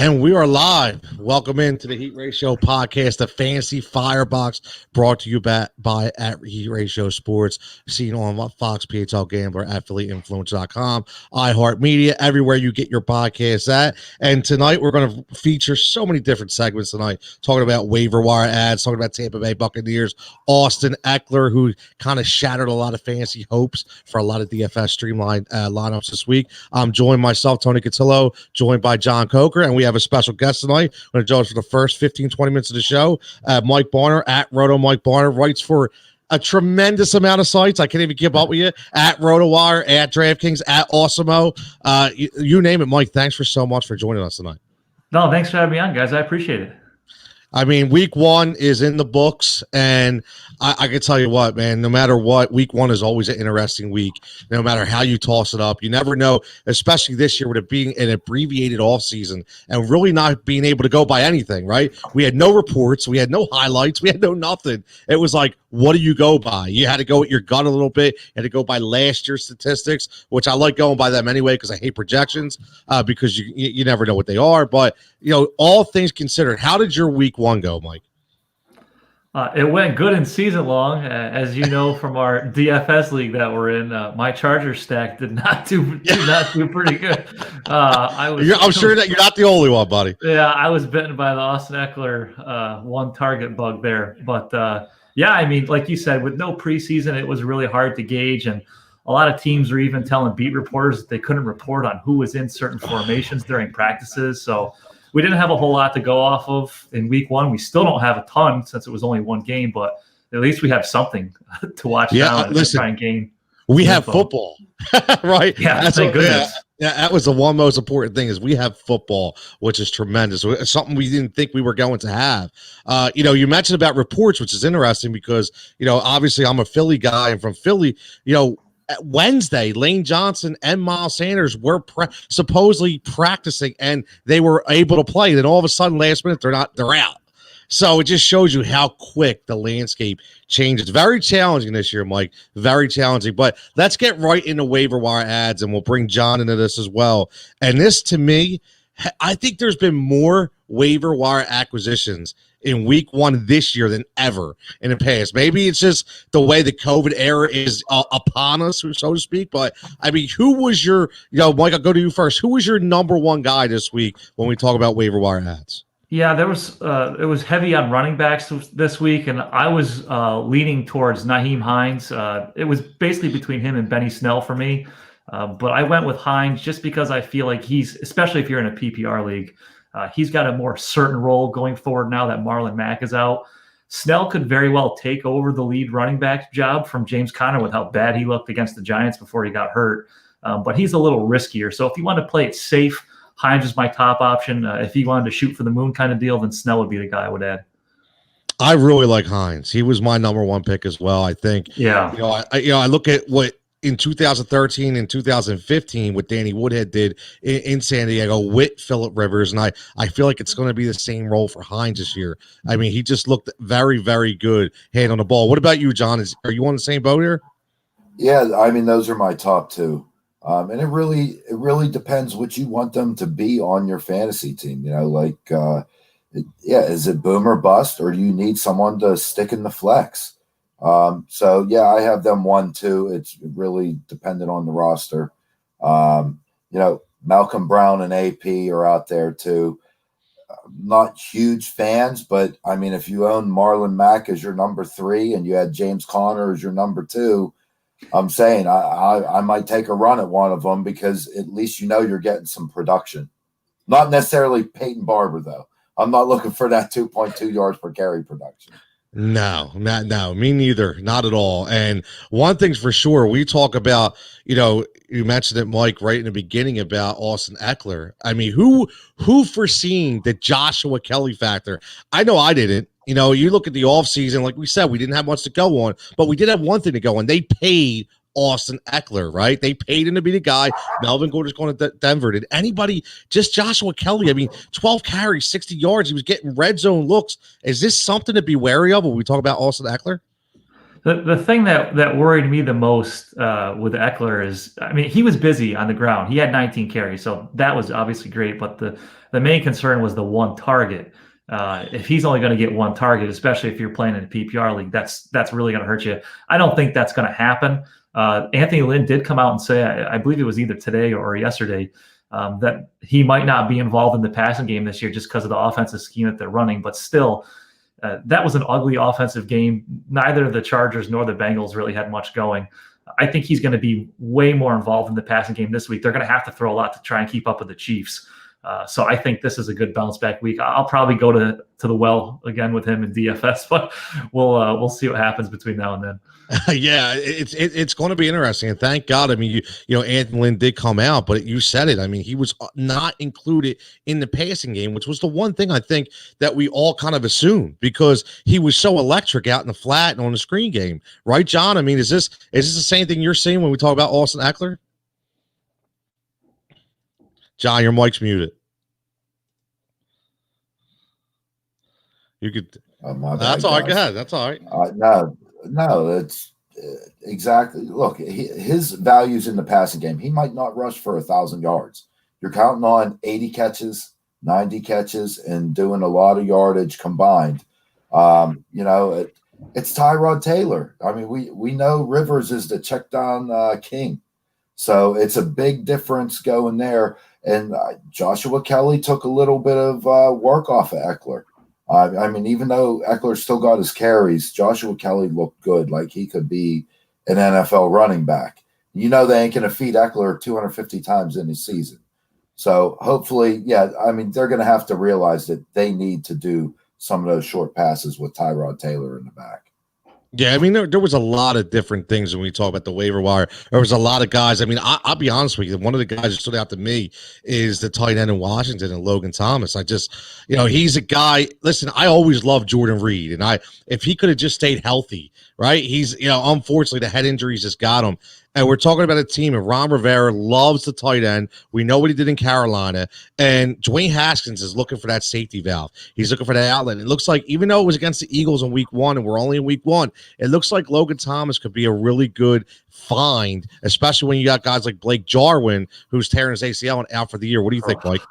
And we are live. Welcome into the Heat Ratio podcast, the fancy Firebox, brought to you by at Heat Ratio Sports, seen on Fox, PHL Gambler, AffiliateInfluence.com, iHeartMedia, everywhere you get your podcasts at. And tonight we're going to feature so many different segments tonight, talking about waiver wire ads, talking about Tampa Bay Buccaneers, Austin Ekler, who kind of shattered a lot of fantasy hopes for a lot of DFS streamlined lineups this week. I'm joined myself, Tony Cotillo, joined by John Coker, and we have a special guest tonight. I'm going to join us for the first 15-20 minutes of the show. Mike Barner, at Roto Mike Barner, writes for a tremendous amount of sites. I can't even keep up with you. At RotoWire, at DraftKings, at Awesemo. You name it, Mike. Thanks for so much for joining us tonight. No, thanks for having me on, guys. I appreciate it. I mean, week one is in the books, and I can tell you what, man, no matter what, week one is always an interesting week, no matter how you toss it up. You never know, especially this year with it being an abbreviated offseason and really not being able to go by anything, right? We had no reports. We had no highlights. We had no nothing. It was like, what do you go by? You had to go with your gut a little bit. You had to go by last year's statistics, which I like going by them anyway because I hate projections because you never know what they are. But, you know, all things considered, how did your week one go, Mike? It went good in season long. As you know from our DFS league that we're in, my Chargers stack did not do pretty good. I'm sure that you're not the only one, buddy. Yeah, I was bitten by the Austin Ekler one target bug there. But, yeah, I mean, like you said, with no preseason, it was really hard to gauge. And a lot of teams were even telling beat reporters that they couldn't report on who was in certain formations during practices. So we didn't have a whole lot to go off of in week one. We still don't have a ton since it was only one game, but at least we have something to watch now and try and gain. We have football, right? Yeah, thank goodness. Yeah, that was the one most important thing is we have football, which is tremendous. It's something we didn't think we were going to have. You know, you mentioned about reports, which is interesting because, you know, obviously I'm a Philly guy and from Philly, you know, at Wednesday, Lane Johnson and Miles Sanders were supposedly practicing and they were able to play. Then all of a sudden, last minute, they're out. So it just shows you how quick the landscape changes. Very challenging this year, Mike. Very challenging. But let's get right into waiver wire ads, and we'll bring John into this as well. And this, to me, I think there's been more waiver wire acquisitions in week one this year than ever in the past. Maybe it's just the way the COVID era is upon us, so to speak. But, I mean, who was your, you know, Mike, I'll go to you first. Who was your number one guy this week when we talk about waiver wire ads? Yeah, there was it was heavy on running backs this week, and I was leaning towards Nyheim Hines. It was basically between him and Benny Snell for me. But I went with Hines just because I feel like he's, especially if you're in a PPR league, he's got a more certain role going forward now that Marlon Mack is out. Snell could very well take over the lead running back job from James Conner with how bad he looked against the Giants before he got hurt. But he's a little riskier. So if you want to play it safe, Hines is my top option. If he wanted to shoot for the moon kind of deal, then Snell would be the guy I would add. I really like Hines. He was my number one pick as well, I think. Yeah. I look at what in 2013 and 2015 what Danny Woodhead did in San Diego with Phillip Rivers, and I feel like it's going to be the same role for Hines this year. I mean, he just looked very, very good hand on the ball. What about you, John? Are you on the same boat here? Yeah, I mean, those are my top two. And it really depends what you want them to be on your fantasy team. You know, like, is it boom or bust, or do you need someone to stick in the flex? So yeah, I have them 1, 2. It's really dependent on the roster. You know, Malcolm Brown and AP are out there too. Not huge fans, but I mean, if you own Marlon Mack as your number 3 and you had James Conner as your number 2, I'm saying I might take a run at one of them because at least you know you're getting some production. Not necessarily Peyton Barber, though. I'm not looking for that 2.2 yards per carry production. No, me neither. Not at all. And one thing's for sure, we talk about, you know, you mentioned it, Mike, right in the beginning about Austin Ekler. I mean, who foreseen the Joshua Kelly factor? I know I didn't. You know, you look at the offseason, like we said, we didn't have much to go on, but we did have one thing to go on. They paid Austin Ekler, right? They paid him to be the guy. Melvin Gordon's going to Denver. Did anybody, just Joshua Kelly, I mean, 12 carries, 60 yards. He was getting red zone looks. Is this something to be wary of when we talk about Austin Ekler? The thing that worried me the most with Ekler is, I mean, he was busy on the ground. He had 19 carries, so that was obviously great. But the main concern was the one target. If he's only going to get one target, especially if you're playing in a PPR league, that's really going to hurt you. I don't think that's going to happen. Anthony Lynn did come out and say, I believe it was either today or yesterday, that he might not be involved in the passing game this year just because of the offensive scheme that they're running. But still, that was an ugly offensive game. Neither the Chargers nor the Bengals really had much going. I think he's going to be way more involved in the passing game this week. They're going to have to throw a lot to try and keep up with the Chiefs. So I think this is a good bounce back week. I'll probably go to the well again with him in DFS, but we'll see what happens between now and then. Yeah, it's going to be interesting, and thank God. I mean, you know, Anthony Lynn did come out, but you said it. I mean, he was not included in the passing game, which was the one thing I think that we all kind of assumed because he was so electric out in the flat and on the screen game, right, John? I mean, is this the same thing you're seeing when we talk about Austin Eckler? John, your mic's muted. You could. That's all right. Go ahead. That's all right. No, that's exactly. Look, his values in the passing game. He might not rush for 1,000 yards. You're counting on 80 catches, 90 catches, and doing a lot of yardage combined. You know, it's Tyrod Taylor. I mean, we know Rivers is the check down king, so it's a big difference going there. And Joshua Kelly took a little bit of work off of Ekler. I mean, even though Eckler still got his carries, Joshua Kelly looked good. Like he could be an NFL running back. You know, they ain't going to feed Eckler 250 times in his season. So hopefully, yeah, I mean, they're going to have to realize that they need to do some of those short passes with Tyrod Taylor in the back. Yeah, I mean, there was a lot of different things when we talk about the waiver wire. There was a lot of guys. I mean, I'll be honest with you. One of the guys that stood out to me is the tight end in Washington and Logan Thomas. I just, you know, he's a guy. Listen, I always loved Jordan Reed, and if he could have just stayed healthy, right? He's, you know, unfortunately the head injuries just got him. And we're talking about a team, and Ron Rivera loves the tight end. We know what he did in Carolina. And Dwayne Haskins is looking for that safety valve. He's looking for that outlet. It looks like, even though it was against the Eagles in week 1, and we're only in week 1, it looks like Logan Thomas could be a really good find, especially when you got guys like Blake Jarwin, who's tearing his ACL and out for the year. What do you think, Mike?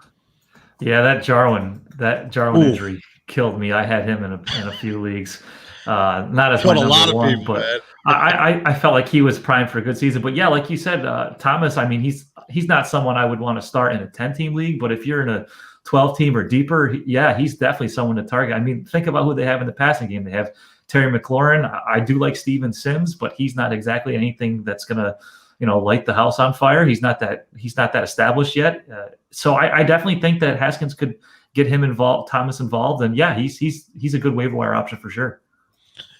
Yeah, that Jarwin injury killed me. I had him in a few leagues. Not as my number one, people, but I felt like he was primed for a good season. But yeah, like you said, Thomas, I mean, he's not someone I would want to start in a 10-team league, but if you're in a 12-team or deeper, he's definitely someone to target. I mean, think about who they have in the passing game. They have Terry McLaurin. I do like Steven Sims, but he's not exactly anything that's gonna, you know, light the house on fire. He's not that established yet. So I definitely think that Haskins could get him involved, Thomas involved, and yeah, he's a good waiver wire option for sure.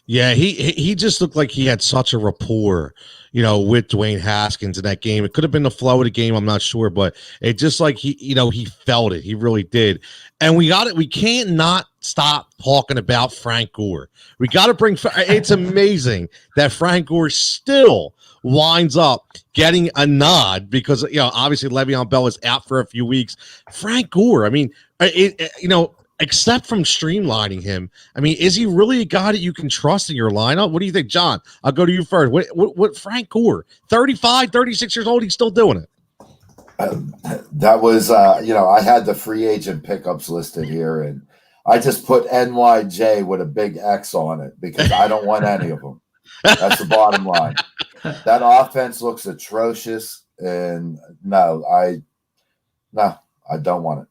Yeah, he just looked like he had such a rapport, you know, with Dwayne Haskins in that game. It could have been the flow of the game, I'm not sure, but it just like he felt it. He really did. And we can't not stop talking about Frank Gore. We got to bring it's amazing that Frank Gore still winds up getting a nod because, you know, obviously Le'Veon Bell is out for a few weeks. Frank Gore, I mean, you know, except from streamlining him, I mean, is he really a guy that you can trust in your lineup? What do you think, John? I'll go to you first. What Frank Gore, 35, 36 years old, he's still doing it. That was, you know, I had the free agent pickups listed here, and I just put NYJ with a big X on it because I don't want any of them. That's the bottom line. That offense looks atrocious, and no, I don't want it.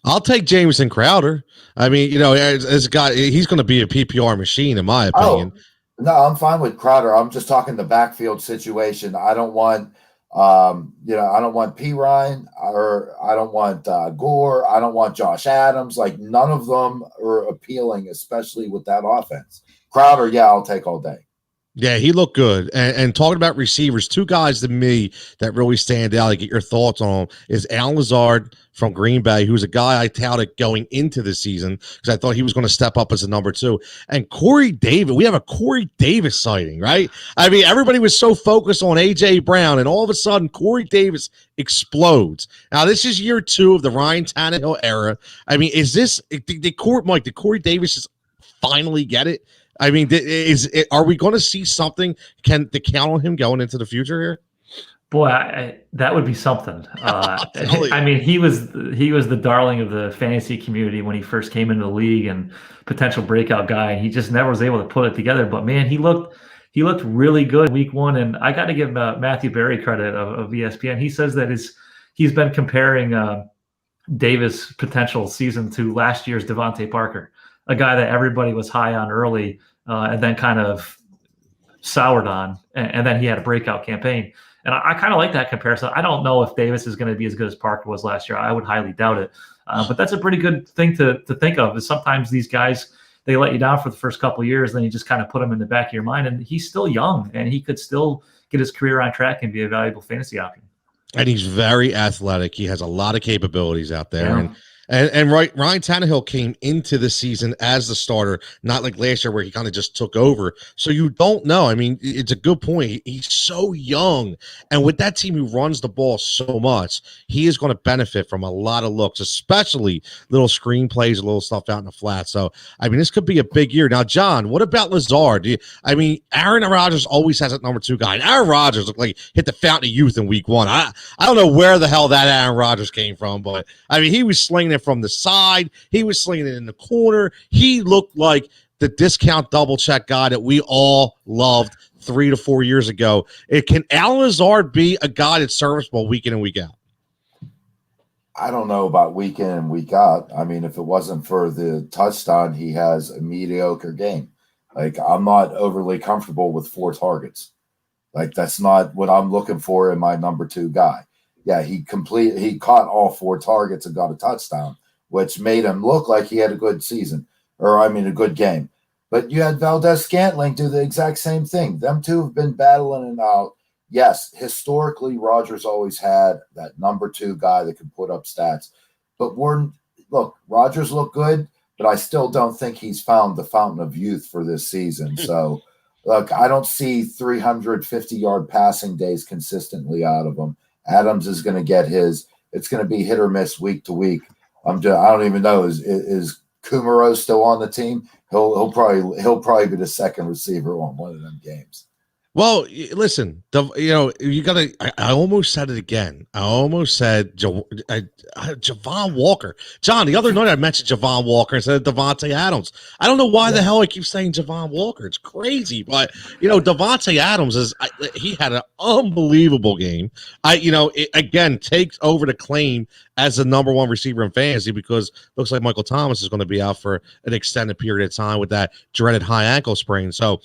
I'll take Jamison Crowder. I mean, you know, as a guy, he's going to be a PPR machine, in my opinion. No, I'm fine with Crowder. I'm just talking the backfield situation. I don't want, you know, I don't want P. Ryan, or I don't want Gore. I don't want Josh Adams. Like, none of them are appealing, especially with that offense. Crowder, yeah, I'll take all day. Yeah, he looked good. And talking about receivers, two guys to me that really stand out, to get your thoughts on, is Allen Lazard from Green Bay, who's a guy I touted going into the season because I thought he was going to step up as a number 2. And Corey Davis, we have a Corey Davis sighting, right? I mean, everybody was so focused on A.J. Brown, and all of a sudden, Corey Davis explodes. Now, this is year 2 of the Ryan Tannehill era. I mean, is this – did Corey Davis just finally get it? I mean, are we going to see something? To count on him going into the future here? Boy, that would be something. I mean, he was the darling of the fantasy community when he first came into the league and potential breakout guy. And he just never was able to put it together. But man, he looked really good week one. And I got to give Matthew Berry credit of ESPN. He says that he's been comparing Davis' potential season to last year's Devontae Parker, a guy that everybody was high on early and then kind of soured on, and then he had a breakout campaign. And I kind of like that comparison. I don't know if Davis is going to be as good as Parker was last year. I would highly doubt it. But that's a pretty good thing to think of, is sometimes these guys, they let you down for the first couple of years, then you just kind of put them in the back of your mind. And he's still young, and he could still get his career on track and be a valuable fantasy option. And he's very athletic. He has a lot of capabilities out there. Yeah. And Ryan Tannehill came into the season as the starter, not like last year where he kind of just took over. So you don't know. I mean, it's a good point. He's so young. And with that team who runs the ball so much, he is going to benefit from a lot of looks, especially little screen plays, a little stuff out in the flat. So, I mean, this could be a big year. Now, John, what about Lazard? Aaron Rodgers always has a number two guy. And Aaron Rodgers looked like hit the fountain of youth in week one. I don't know where the hell that Aaron Rodgers came from, but, I mean, he was slinging it from the side. He was slinging it in the corner. He looked like the discount double check guy that we all loved 3 to 4 years ago. Can Allen Lazard be a guy that's serviceable week in and week out? I don't know about week in and week out. I mean, if it wasn't for the touchdown, he has a mediocre game. Like, I'm not overly comfortable with 4 targets. Like, that's not what I'm looking for in my number 2 guy. Yeah, he caught all 4 targets and got a touchdown, which made him look like he had a good season, a good game. But you had Valdez-Scantling do the exact same thing. Them two have been battling it out. Yes, historically, Rodgers always had that number 2 guy that could put up stats. But Rodgers looked good, but I still don't think he's found the fountain of youth for this season. So, look, I don't see 350-yard passing days consistently out of him. Adams is going to get his. It's going to be hit or miss week to week. I don't even know, is Kumaro still on the team? He'll probably be the second receiver on one of them games. Well, listen, you got to – I almost said it again. I almost said Javon Walker. John, the other night I mentioned Javon Walker instead of Davante Adams. I don't know why the hell I keep saying Javon Walker. It's crazy. But, Davante Adams he had an unbelievable game. Again, takes over the claim as the number 1 receiver in fantasy because it looks like Michael Thomas is going to be out for an extended period of time with that dreaded high ankle sprain. So,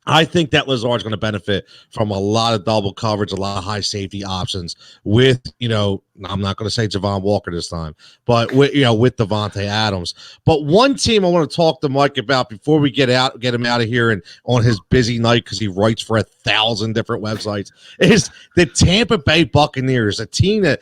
I think that Lazard's going to benefit from a lot of double coverage, a lot of high safety options with, I'm not going to say Javon Walker this time, but with Davante Adams. But one team I want to talk to Mike about before we get him out of here and on his busy night, because he writes for 1,000 different websites, is the Tampa Bay Buccaneers, a team that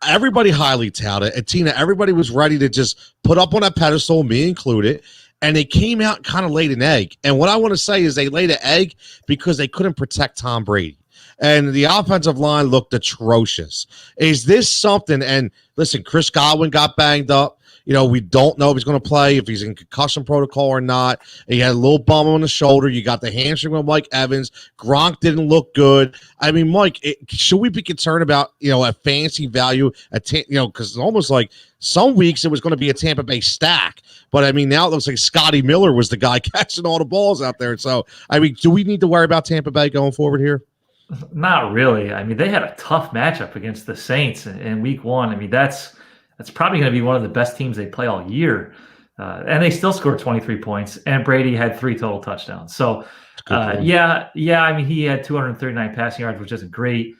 everybody highly touted, a team that everybody was ready to just put up on a pedestal, me included. And they came out and kind of laid an egg. And what I want to say is they laid an egg because they couldn't protect Tom Brady. And the offensive line looked atrocious. Is this something? And listen, Chris Godwin got banged up. We don't know if he's going to play, if he's in concussion protocol or not. He had a little bum on the shoulder. You got the hamstring with Mike Evans. Gronk didn't look good. I mean, Mike, should we be concerned about, a fancy value? Because it's almost like some weeks it was going to be a Tampa Bay stack. But, I mean, now it looks like Scotty Miller was the guy catching all the balls out there. So, I mean, do we need to worry about Tampa Bay going forward here? Not really. I mean, they had a tough matchup against the Saints in week 1. I mean, that's probably going to be one of the best teams they play all year. And they still scored 23 points, and Brady had 3 total touchdowns. So, I mean, he had 239 passing yards, which isn't great.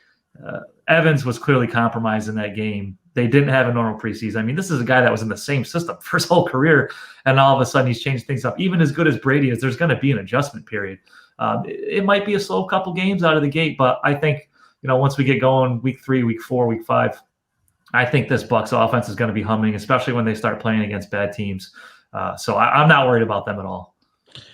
Evans was clearly compromised in that game. They didn't have a normal preseason. I mean, this is a guy that was in the same system for his whole career, and all of a sudden he's changed things up. Even as good as Brady is, there's going to be an adjustment period. It might be a slow couple games out of the gate, but I think, once we get going week 3, week 4, week 5, I think this Bucs offense is going to be humming, especially when they start playing against bad teams. So I'm not worried about them at all.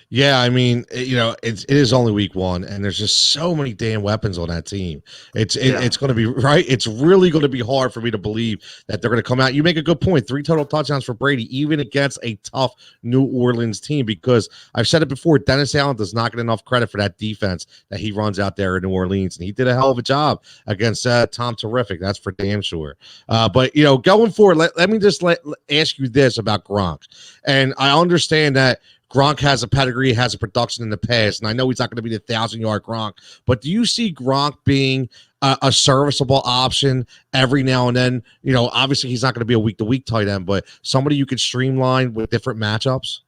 Yeah, I mean, it is only week one, and there's just so many damn weapons on that team. It's going to be right. It's really going to be hard for me to believe that they're going to come out. You make a good point. 3 total touchdowns for Brady, even against a tough New Orleans team, because I've said it before. Dennis Allen does not get enough credit for that defense that he runs out there in New Orleans, and he did a hell of a job against Tom Terrific. That's for damn sure. But going forward, let me just ask you this about Gronk, and I understand that Gronk has a pedigree, has a production in the past, and I know he's not going to be the 1,000-yard Gronk, but do you see Gronk being a serviceable option every now and then? Obviously he's not going to be a week-to-week tight end, but somebody you could streamline with different matchups?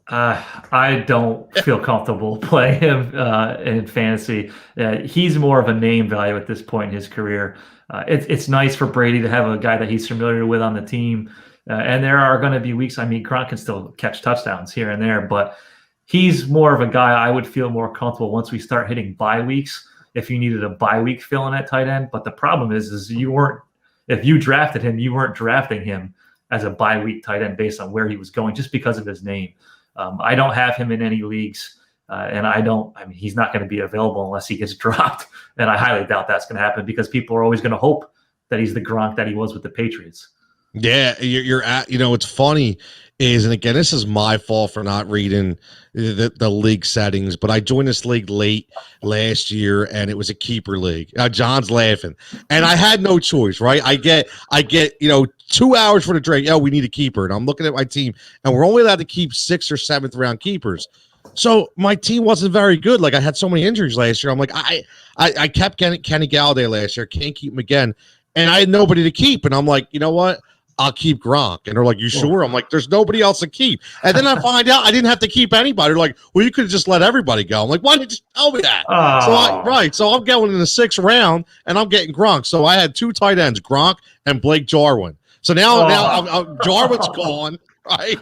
I don't feel comfortable playing him in fantasy. He's more of a name value at this point in his career. It's nice for Brady to have a guy that he's familiar with on the team. And there are going to be weeks. I mean, Gronk can still catch touchdowns here and there, but he's more of a guy I would feel more comfortable once we start hitting bye weeks. If you needed a bye week fill in at tight end, but the problem is if you drafted him, you weren't drafting him as a bye week tight end based on where he was going, just because of his name. I don't have him in any leagues, and he's not going to be available unless he gets dropped, and I highly doubt that's going to happen because people are always going to hope that he's the Gronk that he was with the Patriots. Yeah, you're at. What's funny is, and again, this is my fault for not reading the league settings, but I joined this league late last year, and it was a keeper league. John's laughing, and I had no choice, right? I get 2 hours for the draft. We need a keeper, and I'm looking at my team, and we're only allowed to keep 6th or 7th round keepers. So my team wasn't very good. Like, I had so many injuries last year. I'm like, I kept getting Kenny Galladay last year. Can't keep him again, and I had nobody to keep. And I'm like, you know what? I'll keep Gronk. And they're like, you sure? I'm like, there's nobody else to keep. And then I find out I didn't have to keep anybody. They're like, well, you could have just let everybody go. I'm like, why didn't you tell me that? So I'm going in the 6th round, and I'm getting Gronk. So I had 2 tight ends, Gronk and Blake Jarwin. So now Jarwin's gone, right?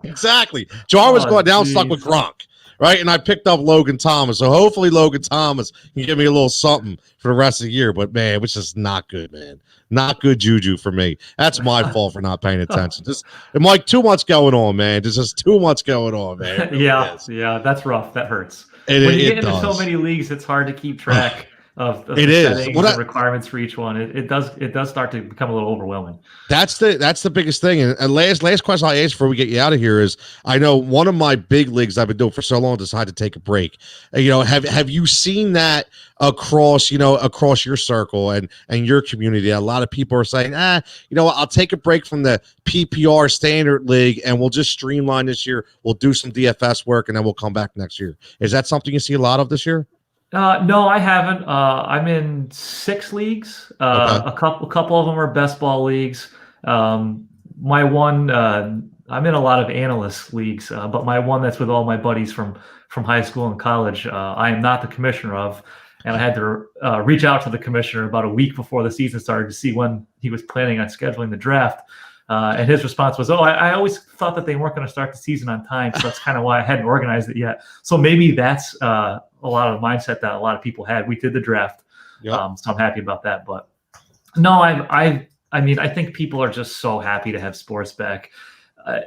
Exactly. Jarwin's gone. Now I'm stuck with Gronk. Right, and I picked up Logan Thomas, so hopefully Logan Thomas can give me a little something for the rest of the year. But man, which is not good, man. Not good juju for me. That's my fault for not paying attention. Mike, too much going on, man. There's just too much going on, man. Really yeah, that's rough. That hurts. When you get into so many leagues, it's hard to keep track of the settings and requirements for each one. It does start to become a little overwhelming. That's the biggest thing. And last question I asked before we get you out of here is, I know one of my big leagues I've been doing for so long decided to take a break. Have you seen that across your circle and your community? A lot of people are saying, I'll take a break from the PPR standard league and we'll just streamline this year. We'll do some DFS work and then we'll come back next year. Is that something you see a lot of this year? No, I haven't. I'm in 6 leagues. Okay. A couple of them are best ball leagues. My one, I'm in a lot of analyst leagues, but my one that's with all my buddies from high school and college, I am not the commissioner of, and I had to reach out to the commissioner about a week before the season started to see when he was planning on scheduling the draft. And his response was, I always thought that they weren't going to start the season on time, so that's kind of why I hadn't organized it yet. So maybe that's a lot of mindset that a lot of people had. We did the draft, so I'm happy about that. But no, I think people are just so happy to have sports back.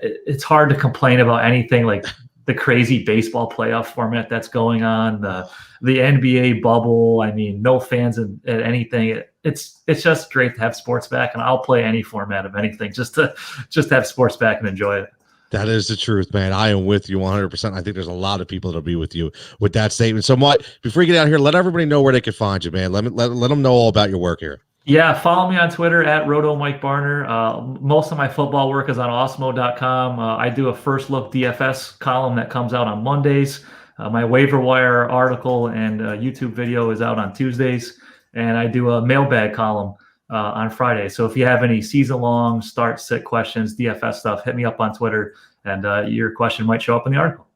It's hard to complain about anything like the crazy baseball playoff format that's going on, the NBA bubble. I mean, no fans at anything. It's just great to have sports back, and I'll play any format of anything just to have sports back and enjoy it. That is the truth, man. I am with you 100%. I think there's a lot of people that'll be with you with that statement. So, Mike, before you get out of here, let everybody know where they can find you, man. Let them know all about your work here. Yeah, follow me on Twitter at RotoMikeBarner. Most of my football work is on Osmo.com. I do a first look DFS column that comes out on Mondays. My waiver wire article and YouTube video is out on Tuesdays. And I do a mailbag column on Friday. So if you have any season-long start, sit questions, DFS stuff, hit me up on Twitter, and your question might show up in the article.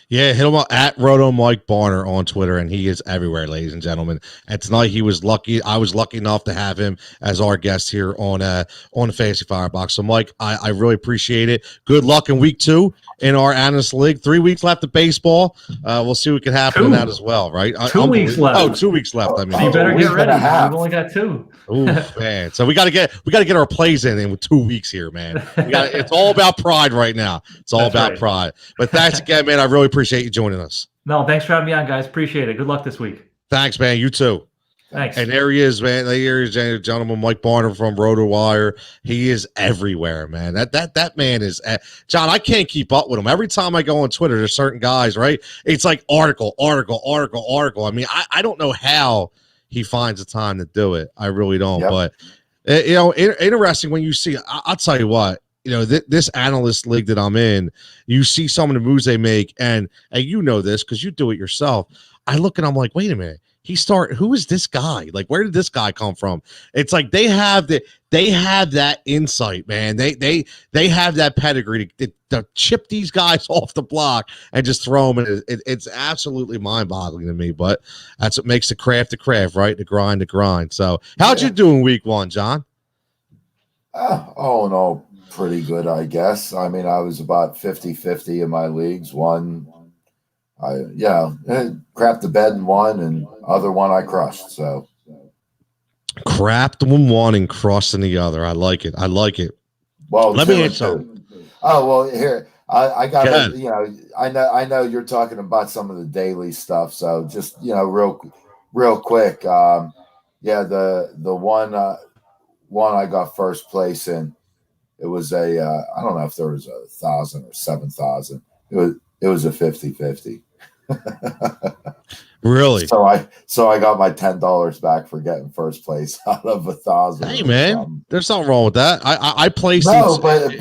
Yeah, hit him up at RotoMikeBarner on Twitter, and he is everywhere, ladies and gentlemen. And tonight he was lucky. I was lucky enough to have him as our guest here on the Fantasy Firebox. So, Mike, I really appreciate it. Good luck in week 2 in our Analyst League. 3 weeks left of baseball. We'll see what can happen in that as well, right? 2 weeks left. Oh, 2 weeks left. I mean, you better get ready. We've only got 2. Ooh, man. So we got to get our plays in with 2 weeks here, man. It's all about pride right now. It's all about pride. But thanks again, man. I really really appreciate you joining us. No, thanks for having me on, guys. Appreciate it. Good luck this week. Thanks, man. You too. Thanks. And there he is, man. There is gentleman Mike Barnum from RotoWire. He is everywhere, man. That man is John. I can't keep up with him. Every time I go on Twitter, there's certain guys, right? It's like article. I mean, I don't know how he finds the time to do it. I really don't. Yep. But interesting when you see. I'll tell you what. This analyst league that I'm in, you see some of the moves they make, and you know this because you do it yourself. I look and I'm like, wait a minute. Who is this guy? Like, where did this guy come from? It's like they have that insight, man. They have that pedigree to chip these guys off the block and just throw them in. It's absolutely mind-boggling to me, but that's what makes the craft, right? The grind. So how'd you do in week 1, John? All in all, pretty good, I guess. I mean, I was about 50-50 in my leagues. Crapped the bed in one, and other one I crushed. So crapped one and crushed in the other. I like it. Well, let me answer. Oh well, here I got it. I know you're talking about some of the daily stuff. So just real quick. The one I got first place in. It was I don't know if there was 1,000 or 7,000. It was a 50-50. Really? So I got my $10 back for getting first place out of 1,000. Hey man, there's nothing wrong with that. I placed. No, but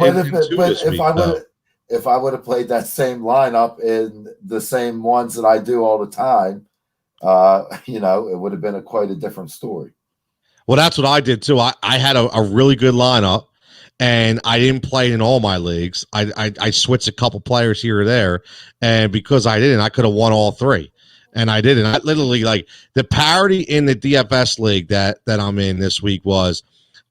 if I would have played that same lineup in the same ones that I do all the time, it would have been quite a different story. Well, that's what I did too. I had a really good lineup. And I didn't play in all my leagues. I switched a couple players here or there, and because I didn't, I could have won all 3, and I didn't. I literally, like, the parity in the DFS league that I'm in this week was,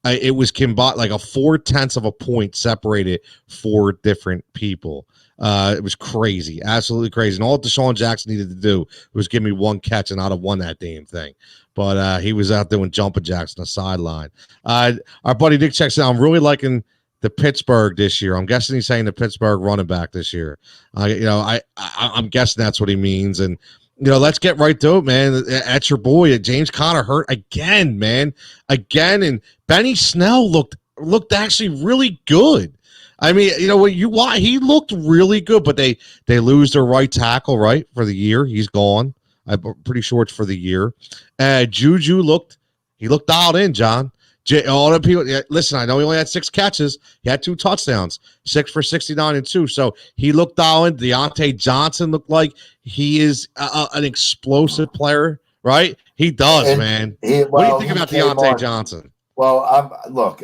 it was combined like a 0.4 of a point separated 4 different people. It was crazy, absolutely crazy. And all Deshaun Jackson needed to do was give me 1 catch, and I'd have won that damn thing. But he was out doing jumping jacks on the sideline. Our buddy Nick checks out. I'm really liking the Pittsburgh this year. I'm guessing he's saying the Pittsburgh running back this year. I'm guessing that's what he means. And let's get right to it, man. That's your boy. James Conner hurt again, man. Again, and Benny Snell looked actually really good. I mean, he looked really good, but they lose their right tackle, right, for the year. He's gone. I'm pretty sure it's for the year. Juju looked dialed in, John. All the people, listen, I know he only had 6 catches. He had 2 touchdowns, 6 for 69 and 2. So he looked dialed in. Deontay Johnson looked like he is an explosive player, right? He does, man. What do you think about Deontay Johnson? Well,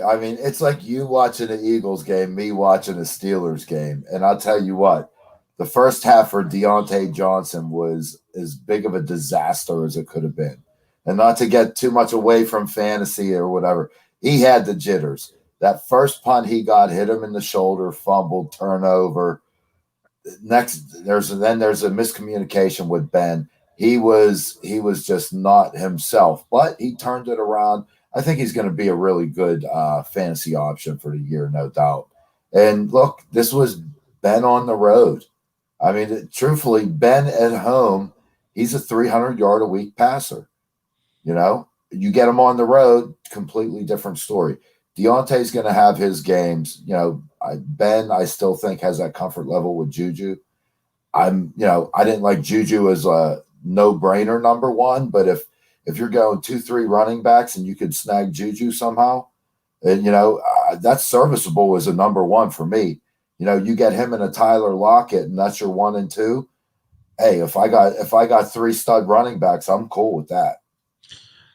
I mean, it's like you watching the Eagles game, me watching the Steelers game. And I'll tell you what, the first half for Deontay Johnson was as big of a disaster as it could have been. And not to get too much away from fantasy or whatever, he had the jitters. That first punt he got hit him in the shoulder, fumbled, turnover. Next, there's a miscommunication with Ben. He was just not himself, but he turned it around. I think he's going to be a really good fantasy option for the year, no doubt. And look, this was Ben on the road. I mean, truthfully, Ben at home, he's a 300-yard-a-week passer. You get him on the road, completely different story. Deontay's going to have his games. Ben, I still think, has that comfort level with Juju. I didn't like Juju as a no-brainer number 1, but if you're going 2-3 running backs and you could snag Juju somehow, and that's serviceable as a number 1 for me. You get him and a Tyler Lockett, and that's your 1 and 2. Hey, if I got 3 stud running backs, I'm cool with that.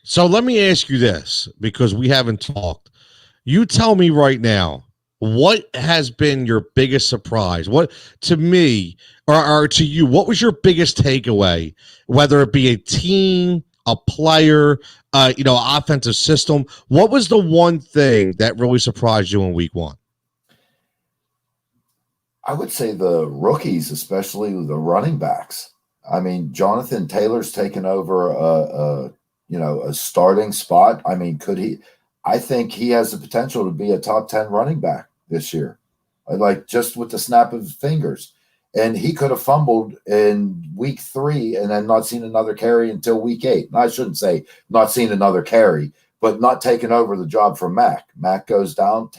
So let me ask you this, because we haven't talked. You tell me right now, what has been your biggest surprise? What, to me, or to you, what was your biggest takeaway, whether it be a team, a player, offensive system? What was the one thing that really surprised you in week 1? I would say the rookies, especially the running backs. I mean, Jonathan Taylor's taken over a starting spot. I mean, could he? I think he has the potential to be a top 10 running back this year, like just with the snap of his fingers. And he could have fumbled in week 3 and then not seen another carry until week 8. And I shouldn't say not seen another carry, but not taking over the job from Mac. Mac goes down.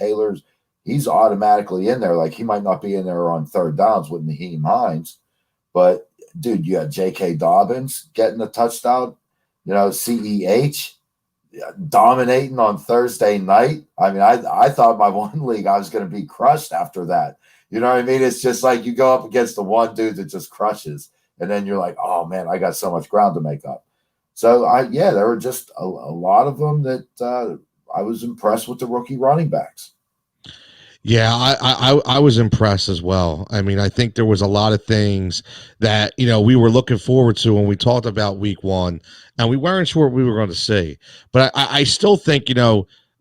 He's automatically in there. Like, he might not be in there on third downs with Naheem Hines. But, dude, you had J.K. Dobbins getting a touchdown. CEH dominating on Thursday night. I mean, I thought my one league I was going to be crushed after that. You know what I mean? It's just like you go up against the one dude that just crushes, and then you're like, oh, man, I got so much ground to make up. So, there were just a lot of them that I was impressed with the rookie running backs. Yeah, I was impressed as well. I mean, I think there was a lot of things that, we were looking forward to when we talked about week 1, and we weren't sure what we were going to see. But I still think,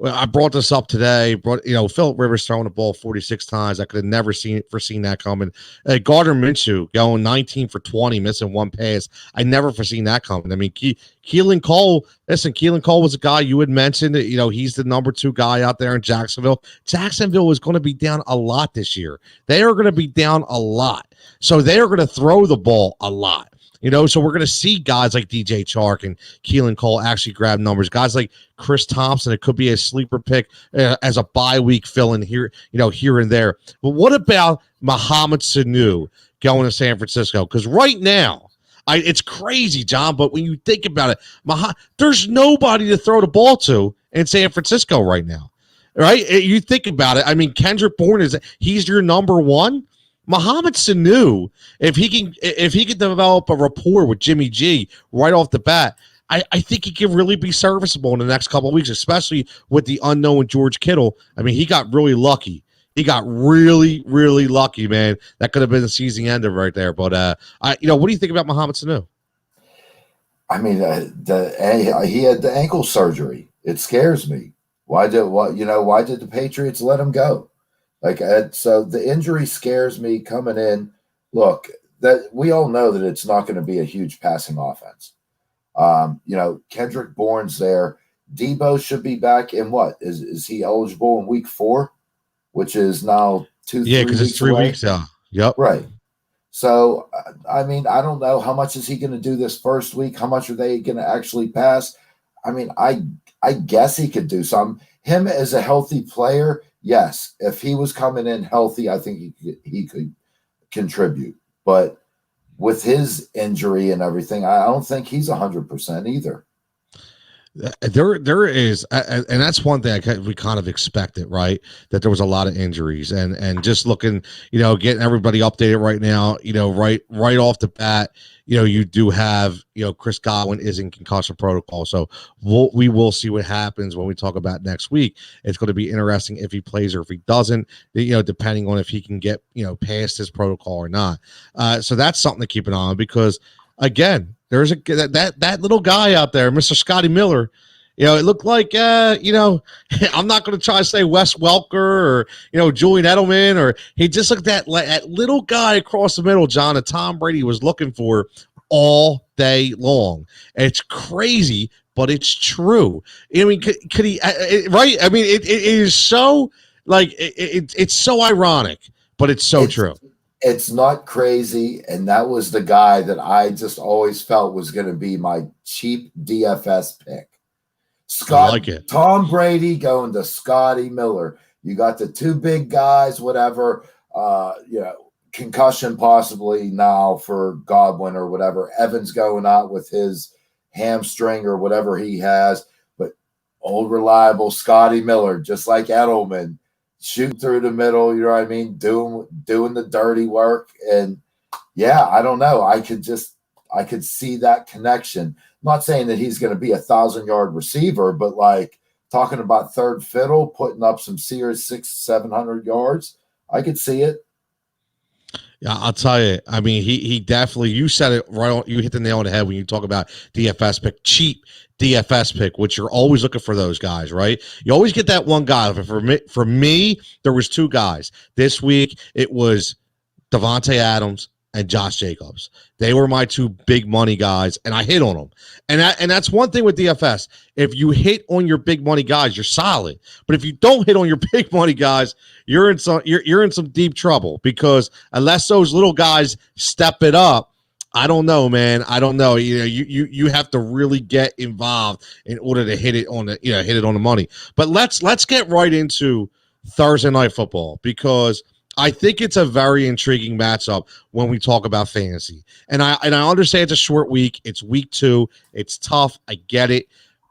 I brought this up today. Phillip Rivers throwing the ball 46 times. I could have never foreseen that coming. Gardner Minshew going 19 for 20, missing one pass. I never foreseen that coming. I mean, Keelan Cole. Listen, Keelan Cole was a guy you had mentioned. He's the number 2 guy out there in Jacksonville. Jacksonville is going to be down a lot this year. They are going to be down a lot. So they are going to throw the ball a lot. So we're going to see guys like DJ Chark and Keelan Cole actually grab numbers. Guys like Chris Thompson, it could be a sleeper pick as a bye week fill in here, here and there. But what about Mohamed Sanu going to San Francisco? Because right now, it's crazy, John, but when you think about it, there's nobody to throw the ball to in San Francisco right now, right? You think about it. I mean, Kendrick Bourne he's your number 1. Mohamed Sanu, if he can develop a rapport with Jimmy G right off the bat, I think he can really be serviceable in the next couple of weeks, especially with the unknown George Kittle. I mean, he got really lucky. He got really, really lucky, man. That could have been the season ender right there. But what do you think about Mohamed Sanu? I mean, he had the ankle surgery. It scares me. Why did the Patriots let him go? So the injury scares me coming in. Look, that we all know that it's not going to be a huge passing offense. Kendrick Bourne's there. Debo should be back in what? Is he eligible in week 4, which is now 2 Yeah, because it's 3 weeks now. Yep. Right. So, I mean, I don't know how much is he going to do this first week? How much are they going to actually pass? I mean, I guess he could do some. Him as a healthy player, yes, if he was coming in healthy, I think he could contribute. But with his injury and everything, I don't think he's 100% either. There is, and that's one thing we kind of expected, right? That there was a lot of injuries, and just looking, getting everybody updated right now, right off the bat, you do have, Chris Godwin is in concussion protocol, so we will see what happens when we talk about next week. It's going to be interesting if he plays or if he doesn't, depending on if he can get, past his protocol or not. So that's something to keep an eye on, because again, there's that little guy out there, Mr. Scotty Miller. It looked like, I'm not going to try to say Wes Welker or, Julian Edelman, or he just looked at that little guy across the middle, John, that Tom Brady was looking for all day long. It's crazy, but it's true. I mean, could he, right? I mean, it is so, like, it's so ironic, but it's so true. It's not crazy, and that was the guy that I just always felt was going to be my cheap DFS pick. Tom Brady going to Scotty Miller. You got the 2 big guys, whatever, concussion possibly now for Godwin or whatever. Evans going out with his hamstring or whatever he has, but old reliable Scotty Miller, just like Edelman, shooting through the middle, you know what I mean? Doing the dirty work. And yeah, I don't know. I could see that connection. I'm not saying that he's going to be a 1,000-yard receiver, but like talking about third fiddle, putting up some serious 600-700 yards, I could see it. Yeah, I'll tell you. I mean, he definitely, you said it right on, you hit the nail on the head when you talk about DFS pick, cheap DFS pick, which you're always looking for those guys, right? You always get that one guy. For me, there was 2 guys. This week, it was Devontae Adams and Josh Jacobs. They were my two big money guys, and I hit on them. And that's one thing with DFS. If you hit on your big money guys, you're solid. But if you don't hit on your big money guys, you're in some deep trouble, because unless those little guys step it up, I don't know, man. I don't know. You have to really get involved in order to hit it on the money. But let's get right into Thursday Night Football, because I think it's a very intriguing matchup when we talk about fantasy. And I understand it's a short week. It's week 2. It's tough. I get it.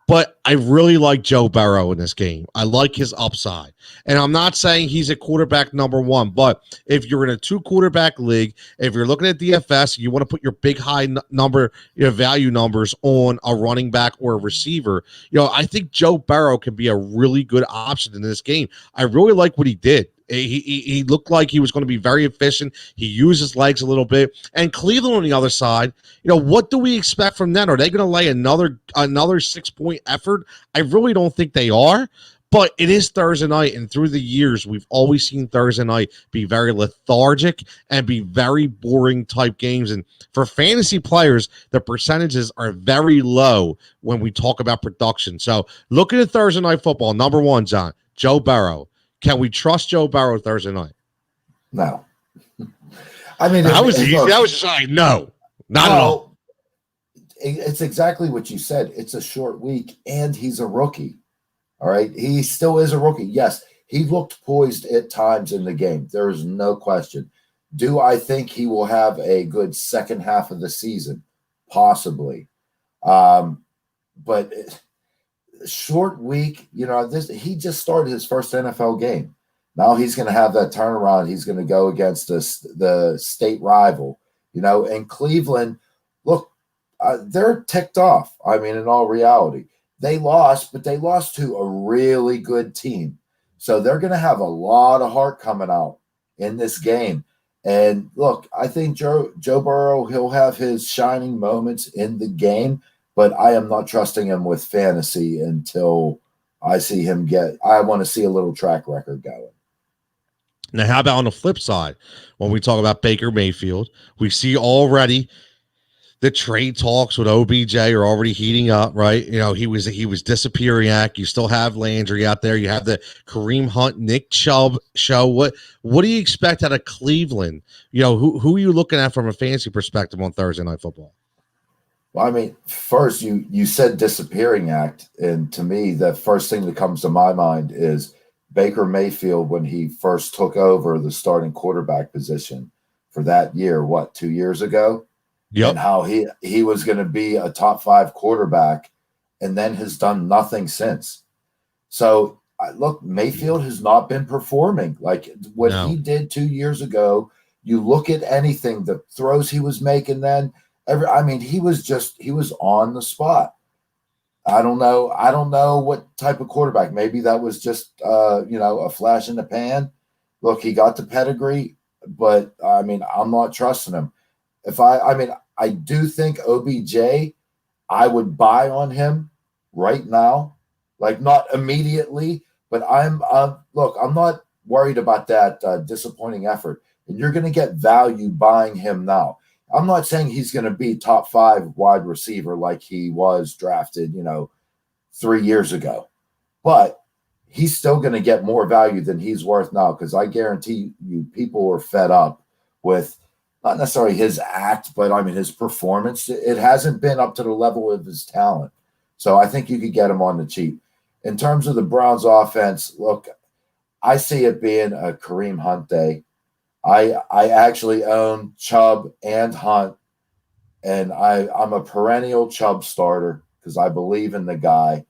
But I really like Joe Burrow in this game. I like his upside. And I'm not saying he's a quarterback number 1, but if you're in a 2-quarterback league, if you're looking at DFS, you want to put your big high number, value numbers on a running back or a receiver, I think Joe Burrow can be a really good option in this game. I really like what he did. He looked like he was going to be very efficient. He used his legs a little bit. And Cleveland on the other side, what do we expect from them? Are they going to lay another 6-point effort? I really don't think they are. But it is Thursday night, and through the years, we've always seen Thursday night be very lethargic and be very boring type games. And for fantasy players, the percentages are very low when we talk about production. So looking at Thursday Night Football, number 1, John, Joe Burrow. Can we trust Joe Burrow Thursday night? No. I mean, that was just like, no, not at all. It's exactly what you said. It's a short week, and he's a rookie. All right. He still is a rookie. Yes, he looked poised at times in the game. There is no question. Do I think he will have a good second half of the season? Possibly. But short week, he just started his first NFL game. Now he's going to have that turnaround. He's going to go against the state rival, and Cleveland. Look, they're ticked off. I mean, in all reality, they lost, but they lost to a really good team. So they're going to have a lot of heart coming out in this game. And look, I think Joe Burrow, he'll have his shining moments in the game, but I am not trusting him with fantasy until I see him I want to see a little track record going. Now, how about on the flip side? When we talk about Baker Mayfield, we see already the trade talks with OBJ are already heating up, right? He was disappearing act. You still have Landry out there. You have the Kareem Hunt, Nick Chubb show. What do you expect out of Cleveland? Who are you looking at from a fantasy perspective on Thursday Night Football? Well, I mean, first you said disappearing act, and to me, the first thing that comes to my mind is Baker Mayfield when he first took over the starting quarterback position for that year. 2 years ago? Yep. And how he was going to be a top 5 quarterback, and then has done nothing since. So look, Mayfield has not been performing like what he did 2 years ago. You look at anything, the throws he was making then. He was on the spot. I don't know what type of quarterback. Maybe that was just a flash in the pan. Look, he got the pedigree, but I'm not trusting him. I do think OBJ, I would buy on him right now, like not immediately, but I'm not worried about that disappointing effort. And you're going to get value buying him now. I'm not saying he's going to be top 5 wide receiver like he was drafted, 3 years ago, but he's still going to get more value than he's worth now. Cause I guarantee you people are fed up with not necessarily his act, but his performance. It hasn't been up to the level of his talent. So I think you could get him on the cheap. In terms of the Browns offense, look, I see it being a Kareem Hunt day. I actually own Chubb and Hunt, and I'm a perennial Chubb starter because I believe in the guy,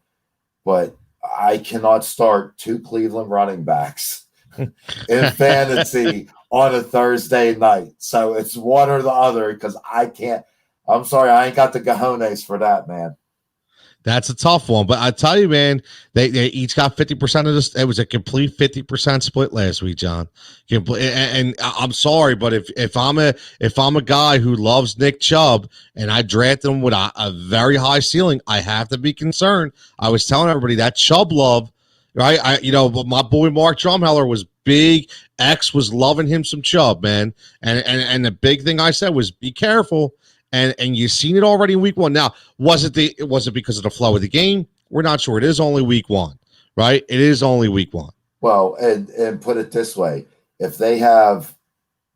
but I cannot start 2 Cleveland running backs in fantasy on a Thursday night. So it's one or the other because I can't. I'm sorry, I ain't got the cojones for that, man. That's a tough one, but I tell you, man, they each got 50% of this. It was a complete 50% split last week, John. And I'm sorry, but if I'm a guy who loves Nick Chubb and I drafted him with a very high ceiling, I have to be concerned. I was telling everybody that Chubb love right? But my boy Mark Drumheller was big. X was loving him some Chubb, man. And the big thing I said was be careful. And you've seen it already in week one. Now, was it because of the flow of the game? We're not sure. It is only week one, right? It is only week one. Well, and put it this way, if they have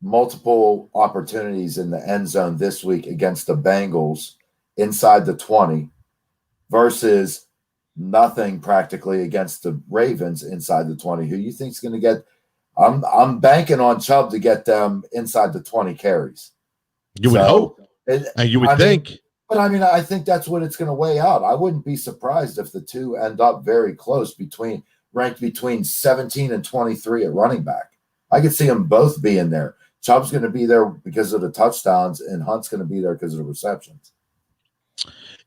multiple opportunities in the end zone this week against the Bengals inside the 20 versus nothing practically against the Ravens inside the 20, who you think is going to get? I'm banking on Chubb to get them inside the 20 carries. You would hope. And you would think. But I think that's what it's going to weigh out. I wouldn't be surprised if the two end up very close, ranked between 17 and 23 at running back. I could see them both being there. Chubb's going to be there because of the touchdowns, and Hunt's going to be there because of the receptions.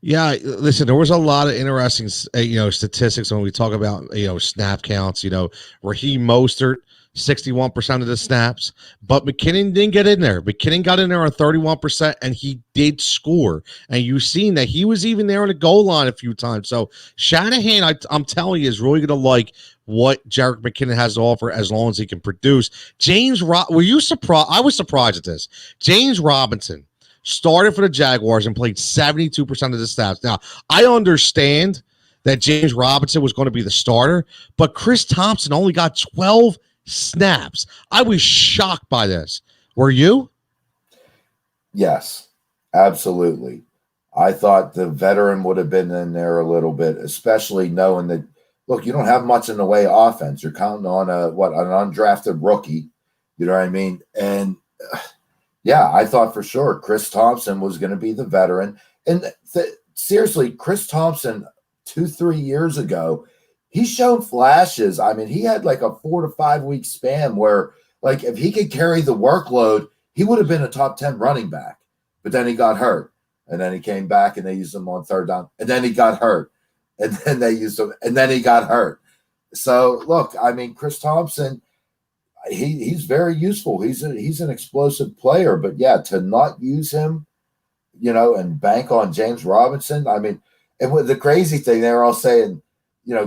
Yeah, listen, there was a lot of interesting, statistics when we talk about, snap counts. Raheem Mostert, 61% of the snaps, but McKinnon didn't get in there. McKinnon got in there on 31%, and he did score. And you've seen that he was even there on the goal line a few times. So Shanahan, I'm telling you, is really going to like what Jerick McKinnon has to offer as long as he can produce. Were you surprised? I was surprised at this. James Robinson started for the Jaguars and played 72% of the snaps. Now, I understand that James Robinson was going to be the starter, but Chris Thompson only got 12 snaps. I was shocked by this. Were you? Yes, absolutely. I thought the veteran would have been in there a little bit, especially knowing that, look, you don't have much in the way of offense. You're counting on an undrafted rookie. You know what I mean? And yeah, I thought for sure Chris Thompson was going to be the veteran. And seriously, Chris Thompson 2-3 years ago, he showed flashes. He had like a 4 to 5 week span where, like, if he could carry the workload, he would have been a top 10 running back. But then he got hurt. And then he came back and they used him on third down. And then he got hurt. And then they used him. And then he got hurt. So, look, Chris Thompson, he's very useful. He's an explosive player. But, yeah, to not use him, and bank on James Robinson, and with the crazy thing, they were all saying,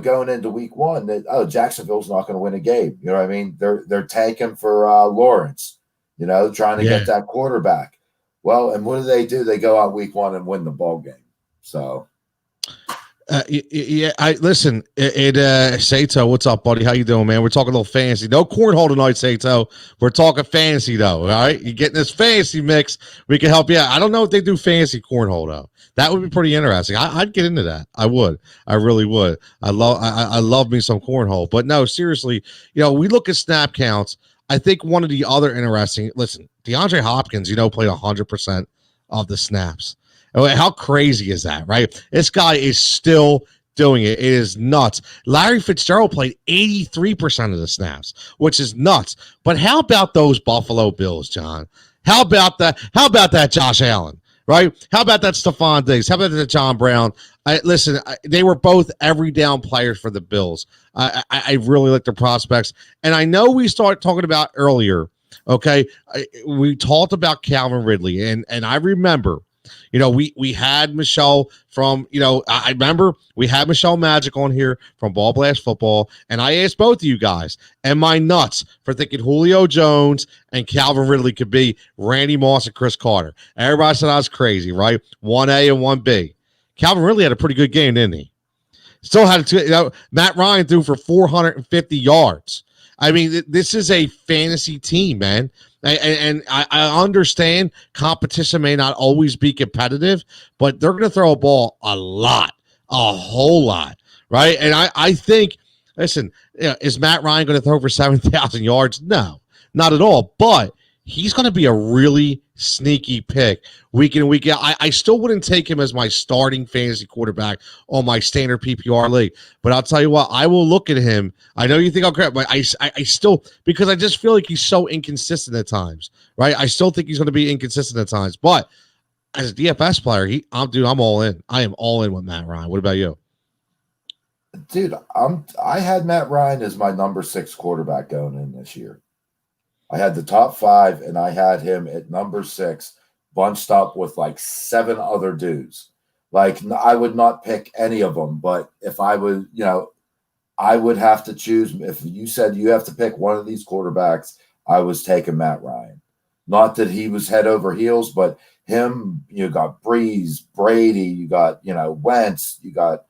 going into week one that, Jacksonville's not going to win a game. You know what I mean? They're tanking for Lawrence, trying to get that quarterback. Well, and what do? They go out week one and win the ball game. So. Listen, Sato, what's up, buddy? How you doing, man? We're talking a little fantasy. No cornhole tonight, Sato. We're talking fantasy, though, all right? You getting this fantasy mix, we can help you out. I don't know if they do fantasy cornhole, though. That would be pretty interesting. I'd get into that. I would. I really would. I love me some cornhole. But no, seriously, we look at snap counts. I think one of the other interesting, listen, DeAndre Hopkins, played 100% of the snaps. How crazy is that, right? This guy is still doing it. It is nuts. Larry Fitzgerald played 83% of the snaps, which is nuts. But how about those Buffalo Bills, John? How about that? How about that Josh Allen, right? How about that Stephon Diggs? How about that John Brown? They were both every down players for the Bills. I really like their prospects. And I know we started talking about earlier, okay, we talked about Calvin Ridley. And I remember, we had Michelle from, I remember we had Michelle Magic on here from Ball Blast Football, and I asked both of you guys, am I nuts for thinking Julio Jones and Calvin Ridley could be Randy Moss and Chris Carter? Everybody said I was crazy, right? 1A and 1B. Calvin Ridley had a pretty good game, didn't he? Still had Matt Ryan threw for 450 yards. This is a fantasy team, man. And I understand competition may not always be competitive, but they're going to throw a ball a whole lot, right? And I think, listen, is Matt Ryan going to throw for 7,000 yards? No, not at all. But he's going to be a really sneaky pick week in and week out. I still wouldn't take him as my starting fantasy quarterback on my standard PPR league, but I'll tell you what, I will look at him. I know you think I'll crap, but I still, because I just feel like he's so inconsistent at times, right? I still think he's going to be inconsistent at times, but as a DFS player, I'm all in. I am all in with Matt Ryan. What about you? Dude, I had Matt Ryan as my number 6 quarterback going in this year. I had the top 5, and I had him at number 6, bunched up with like 7 other dudes. Like, I would not pick any of them, but if I was, I would have to choose. If you said you have to pick one of these quarterbacks, I was taking Matt Ryan. Not that he was head over heels, but him, you got Breeze, Brady, you got, Wentz, there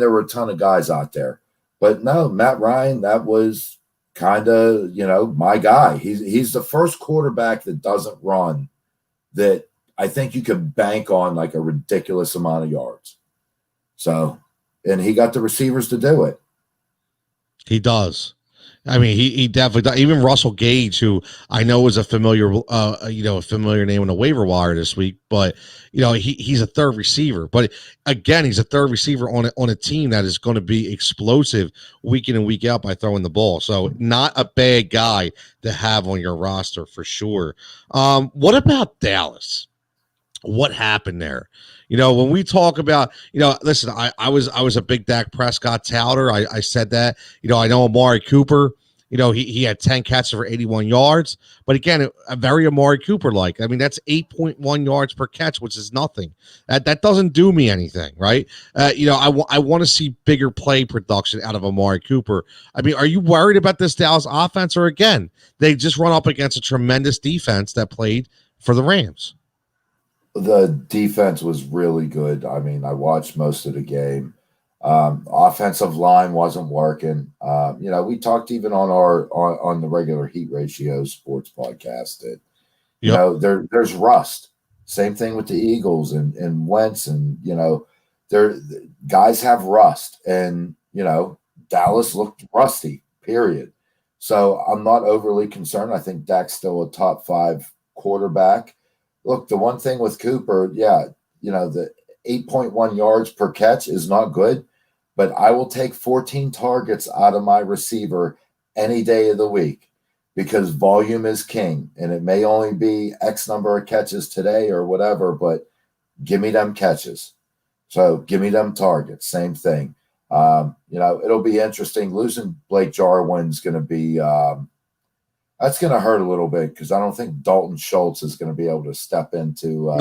were a ton of guys out there. But no, Matt Ryan, that was kind of, my guy. He's the first quarterback that doesn't run that I think you could bank on like a ridiculous amount of yards. So, and he got the receivers to do it. He does. I mean, he definitely does. Even Russell Gage, who I know was a familiar name on the waiver wire this week, but he's a third receiver. But again, he's a third receiver on a team that is going to be explosive week in and week out by throwing the ball. So not a bad guy to have on your roster for sure. What about Dallas? What happened there? When we talk about, listen, I was a big Dak Prescott touter. I said that. I know Amari Cooper, he had 10 catches for 81 yards. But again, a very Amari Cooper-like. I mean, that's 8.1 yards per catch, which is nothing. That doesn't do me anything, right? I want to see bigger play production out of Amari Cooper. I mean, are you worried about this Dallas offense? Or again, they just run up against a tremendous defense that played for the Rams? The defense was really good. I mean, I watched most of the game. Offensive line wasn't working. We talked even on the regular Heat Ratio sports podcast that there's rust. Same thing with the Eagles and Wentz, and guys have rust, and Dallas looked rusty. Period. So I'm not overly concerned. I think Dak's still a top 5 quarterback. Look, the one thing with Cooper, the 8.1 yards per catch is not good, but I will take 14 targets out of my receiver any day of the week because volume is king, and it may only be X number of catches today or whatever, but give me them catches. So give me them targets. Same thing. It'll be interesting. Losing Blake Jarwin's going to be that's going to hurt a little bit because I don't think Dalton Schultz is going to be able to step into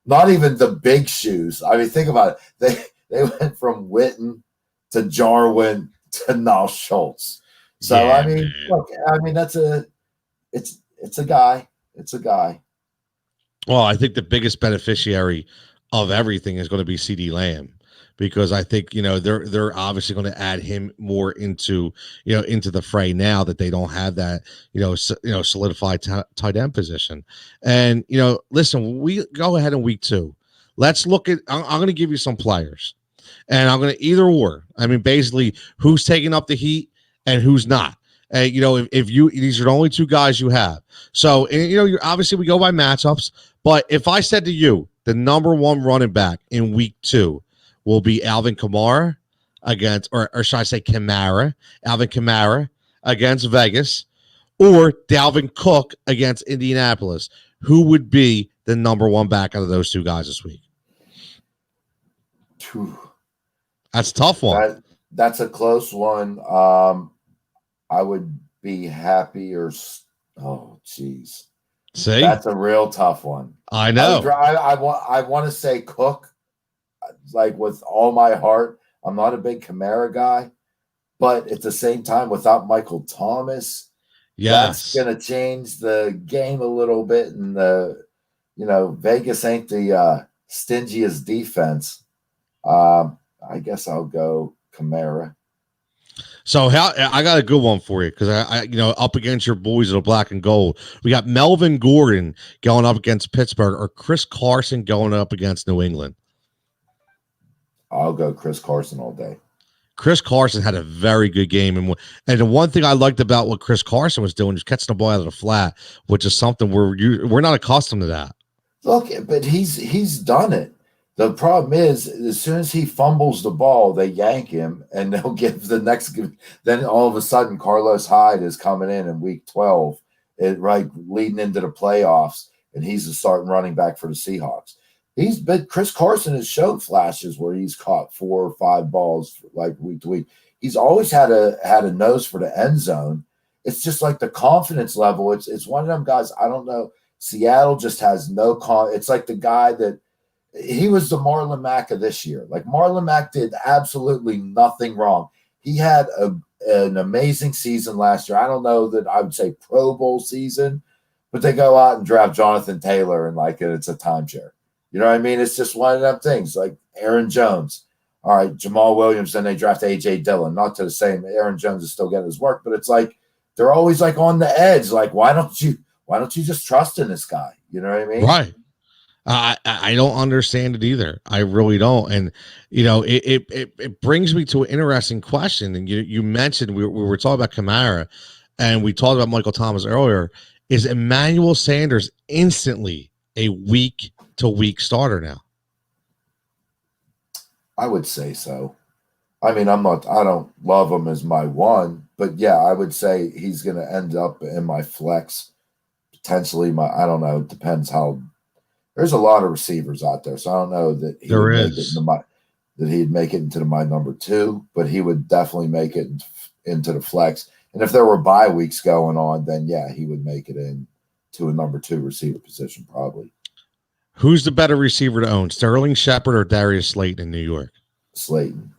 not even the big shoes. I mean, think about it. They went from Witten to Jarwin to now Schultz. So, yeah, look, it's a guy. It's a guy. Well, I think the biggest beneficiary of everything is going to be CeeDee Lamb. Because I think they're obviously going to add him more into the fray now that they don't have that solidified tight end position. And listen, we go ahead in week 2. Let's look at. I'm going to give you some players, and I'm going to either or. I mean, basically, who's taking up the heat and who's not. If you these are the only 2 guys you have. So you're obviously we go by matchups. But if I said to you the number 1 running back in week 2 will be Alvin Kamara against, or should I say Kamara, Alvin Kamara against Vegas, or Dalvin Cook against Indianapolis, who would be the number 1 back out of those 2 guys this week? That's a tough one. That's a close one. I would be happier. Oh, geez. See? That's a real tough one. I know. I want to say Cook. Like with all my heart, I'm not a big Kamara guy, but at the same time, without Michael Thomas, that's going to change the game a little bit. And Vegas ain't the stingiest defense. I guess I'll go Kamara. So I got a good one for you because I up against your boys of the black and gold, we got Melvin Gordon going up against Pittsburgh or Chris Carson going up against New England. I'll go Chris Carson all day. Chris Carson had a very good game. And the one thing I liked about what Chris Carson was doing was catching the ball out of the flat, which is something we're not accustomed to that. Look, but he's done it. The problem is, as soon as he fumbles the ball, they yank him, and they'll give the next. Then all of a sudden, Carlos Hyde is coming in week 12, leading into the playoffs, and he's the starting running back for the Seahawks. Chris Carson has showed flashes where he's caught 4 or 5 balls like week to week. He's always had a nose for the end zone. It's just like the confidence level. It's one of them guys. I don't know. Seattle just has no it's like the guy that he was the Marlon Mack of this year. Like Marlon Mack did absolutely nothing wrong. he had an amazing season last year. I don't know that I would say Pro Bowl season, but they go out and draft Jonathan Taylor and it's a timeshare. You know what I mean? It's just one of them things like Aaron Jones. All right, Jamal Williams, then they draft A.J. Dillon. Not to the same, Aaron Jones is still getting his work, but it's like they're always like on the edge. Like, why don't you just trust in this guy? You know what I mean? Right. I don't understand it either. I really don't. And it brings me to an interesting question. And you mentioned we were talking about Kamara, and we talked about Michael Thomas earlier. Is Emmanuel Sanders instantly a week-to-week starter now? I would say so. I mean, I don't love him as my one, but yeah, I would say he's going to end up in my flex, potentially I don't know. It depends how. There's a lot of receivers out there, so I don't know that he'd make it into my number 2, but he would definitely make it into the flex. And if there were bye weeks going on, then yeah, he would make it into a number 2 receiver position probably. Who's the better receiver to own, Sterling Shepard or Darius Slayton in New York? Slayton.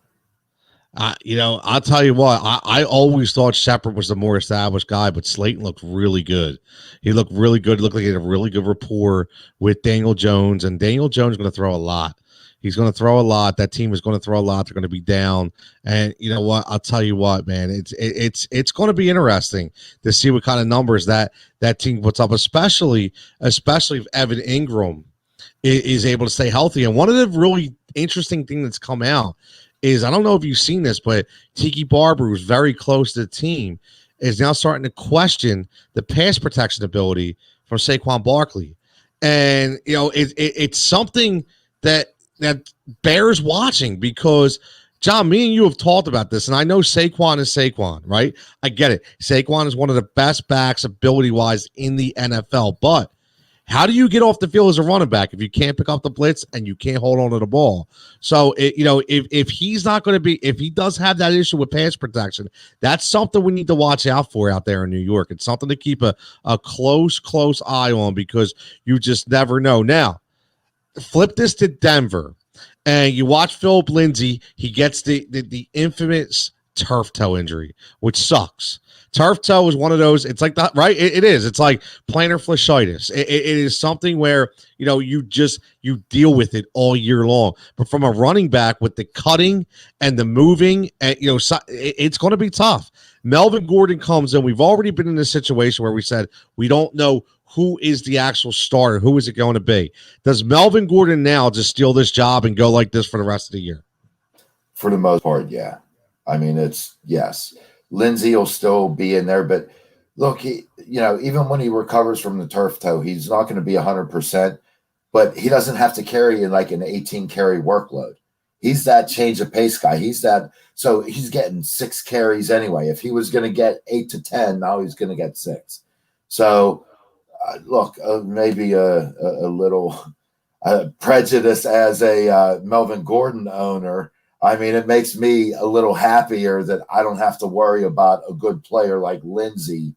I'll tell you what, I always thought Shepard was the more established guy, but Slayton looked really good. He looked really good. It looked like he had a really good rapport with Daniel Jones, and Daniel Jones is going to throw a lot. He's going to throw a lot. That team is going to throw a lot. They're going to be down. And you know what? I'll tell you what, man, it's going to be interesting to see what kind of numbers that team puts up, especially if Evan Ingram is able to stay healthy. And one of the really interesting things that's come out is, I don't know if you've seen this, but Tiki Barber, who's very close to the team, is now starting to question the pass protection ability from Saquon Barkley. And, it's something that bears watching because, John, me and you have talked about this, and I know Saquon is Saquon, right? I get it. Saquon is one of the best backs ability-wise in the NFL, but how do you get off the field as a running back if you can't pick up the blitz and you can't hold on to the ball? So, if he's not going to be, if he does have that issue with pass protection, that's something we need to watch out for out there in New York. It's something to keep a close eye on because you just never know. Now, flip this to Denver, and you watch Philip Lindsay. He gets the infamous turf toe injury, which sucks. Turf toe is one of those. It's like that, right? It is. It's like plantar fasciitis. It is something where you deal with it all year long. But from a running back with the cutting and the moving, and it's going to be tough. Melvin Gordon comes in. We've already been in a situation where we said we don't know who is the actual starter. Who is it going to be? Does Melvin Gordon now just steal this job and go like this for the rest of the year? For the most part, yeah. I mean, yes. Lindsay will still be in there, but look, even when he recovers from the turf toe, he's not going to be 100%, but he doesn't have to carry like an 18 carry workload. He's that change of pace guy. So he's getting 6 carries anyway. If he was going to get 8 to 10, now he's going to get 6. So look, maybe a little prejudice as a Melvin Gordon owner. I mean, it makes me a little happier that I don't have to worry about a good player like Lindsay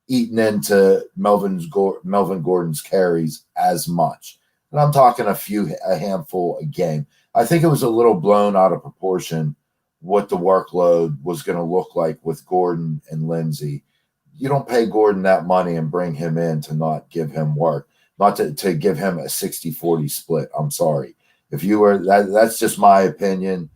eating into Melvin Gordon's carries as much. And I'm talking a handful a game. I think it was a little blown out of proportion what the workload was going to look like with Gordon and Lindsay. You don't pay Gordon that money and bring him in to not give him work, not to give him a 60-40 split. I'm sorry. If you were that's just my opinion.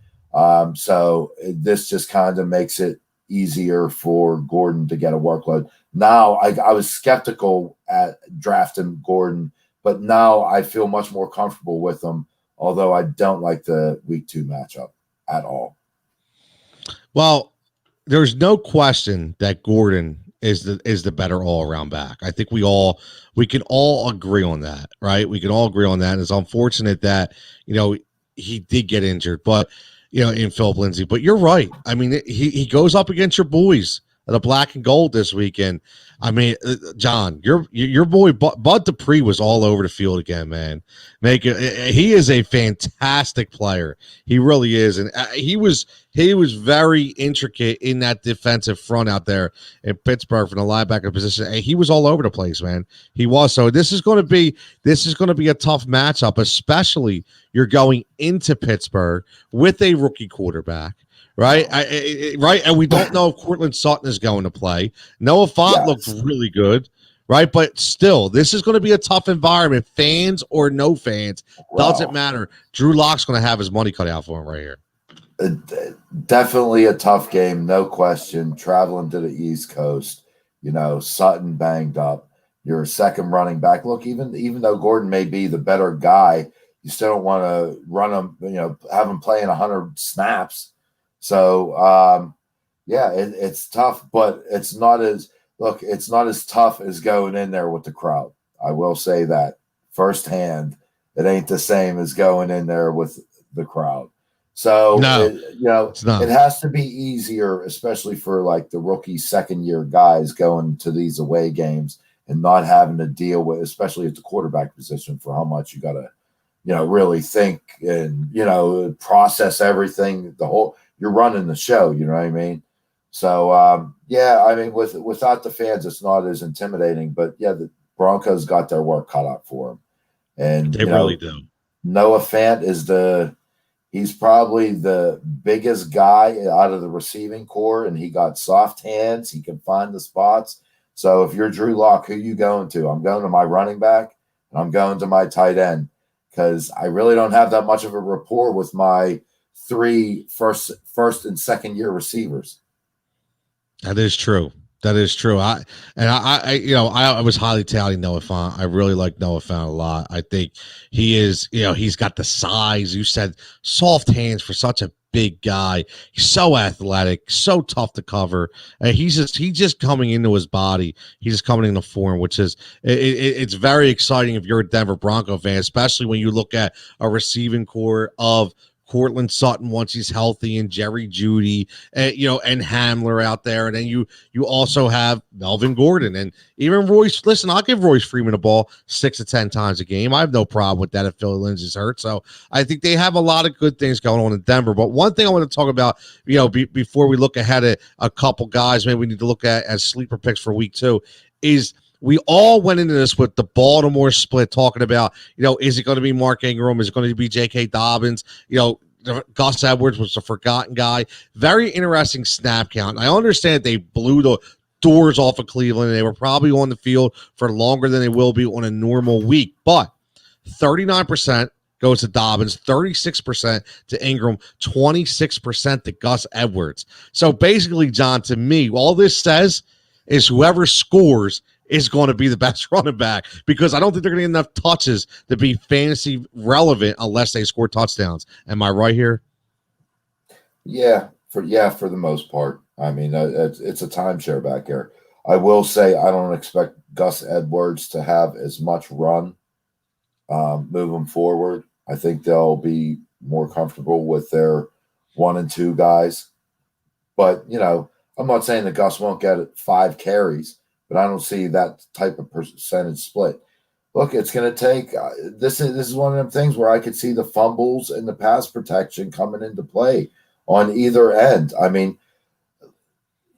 So this just kind of makes it easier for Gordon to get a workload. Now, I was skeptical at drafting Gordon, but now I feel much more comfortable with him, although I don't like the week 2 matchup at all. Well, there's no question that Gordon is the better all-around back. I think we can all agree on that, right? We can all agree on that. And it's unfortunate that, he did get injured, but in Philip Lindsay. But you're right. I mean, he goes up against your boys, the black and gold this weekend. I mean, John, your boy Bud Dupree was all over the field again, man. He is a fantastic player. He really is, and he was very intricate in that defensive front out there in Pittsburgh from the linebacker position. And he was all over the place, man. He was. So this is going to be a tough matchup, especially you're going into Pittsburgh with a rookie quarterback. right? Right, and we don't know if Cortland Sutton is going to play. Noah Fant looked really good, right? But still, this is going to be a tough environment. Fans or no fans, doesn't matter. Drew Lock's going to have his money cut out for him right here. Definitely a tough game, no question. Traveling to the East Coast, Sutton banged up. Your second running back. Look, even though Gordon may be the better guy, you still don't want to run him, have him playing 100 snaps. So, it's tough, but it's not as tough as going in there with the crowd. I will say that firsthand. It ain't the same as going in there with the crowd. So, it has to be easier, especially for like the rookie second-year guys going to these away games and not having to deal with, especially at the quarterback position, for how much you got to, really think and, process everything. You're running the show, you know what I mean? So, without the fans, it's not as intimidating. But, the Broncos got their work cut out for them. And they really do. Noah Fant he's probably the biggest guy out of the receiving core, and he got soft hands. He can find the spots. So if you're Drew Lock, who are you going to? I'm going to my running back, and I'm going to my tight end, because I really don't have that much of a rapport with my 3 first and second year receivers. That is true. I was highly touting Noah Fant. I really like Noah Fant a lot. I think he is, he's got the size. You said soft hands for such a big guy. He's so athletic, so tough to cover. He's just coming into his body. He's just coming into form, which is it's very exciting if you're a Denver Bronco fan, especially when you look at a receiving core of Cortland Sutton once he's healthy, and Jerry Jeudy, and Hamler out there, and then you also have Melvin Gordon and even Royce. Listen, I'll give Royce Freeman a ball 6 to 10 times a game. I have no problem with that if Philly Lindsay's hurt. So I think they have a lot of good things going on in Denver. But one thing I want to talk about, before we look ahead at a couple guys, maybe we need to look at as sleeper picks for week 2, is we all went into this with the Baltimore split, talking about, is it going to be Mark Ingram? Is it going to be J.K. Dobbins? Gus Edwards was a forgotten guy. Very interesting snap count. I understand they blew the doors off of Cleveland. They were probably on the field for longer than they will be on a normal week. But 39% goes to Dobbins, 36% to Ingram, 26% to Gus Edwards. So basically, John, to me, all this says is whoever scores is going to be the best running back, because I don't think they're going to get enough touches to be fantasy relevant unless they score touchdowns. Am I right here? Yeah, for the most part. I mean, it's a timeshare back there. I will say I don't expect Gus Edwards to have as much run moving forward. I think they'll be more comfortable with their 1 and 2 guys. But, I'm not saying that Gus won't get 5 carries, but I don't see that type of percentage split. Look, it's going to take this is one of them things where I could see the fumbles and the pass protection coming into play on either end. I mean,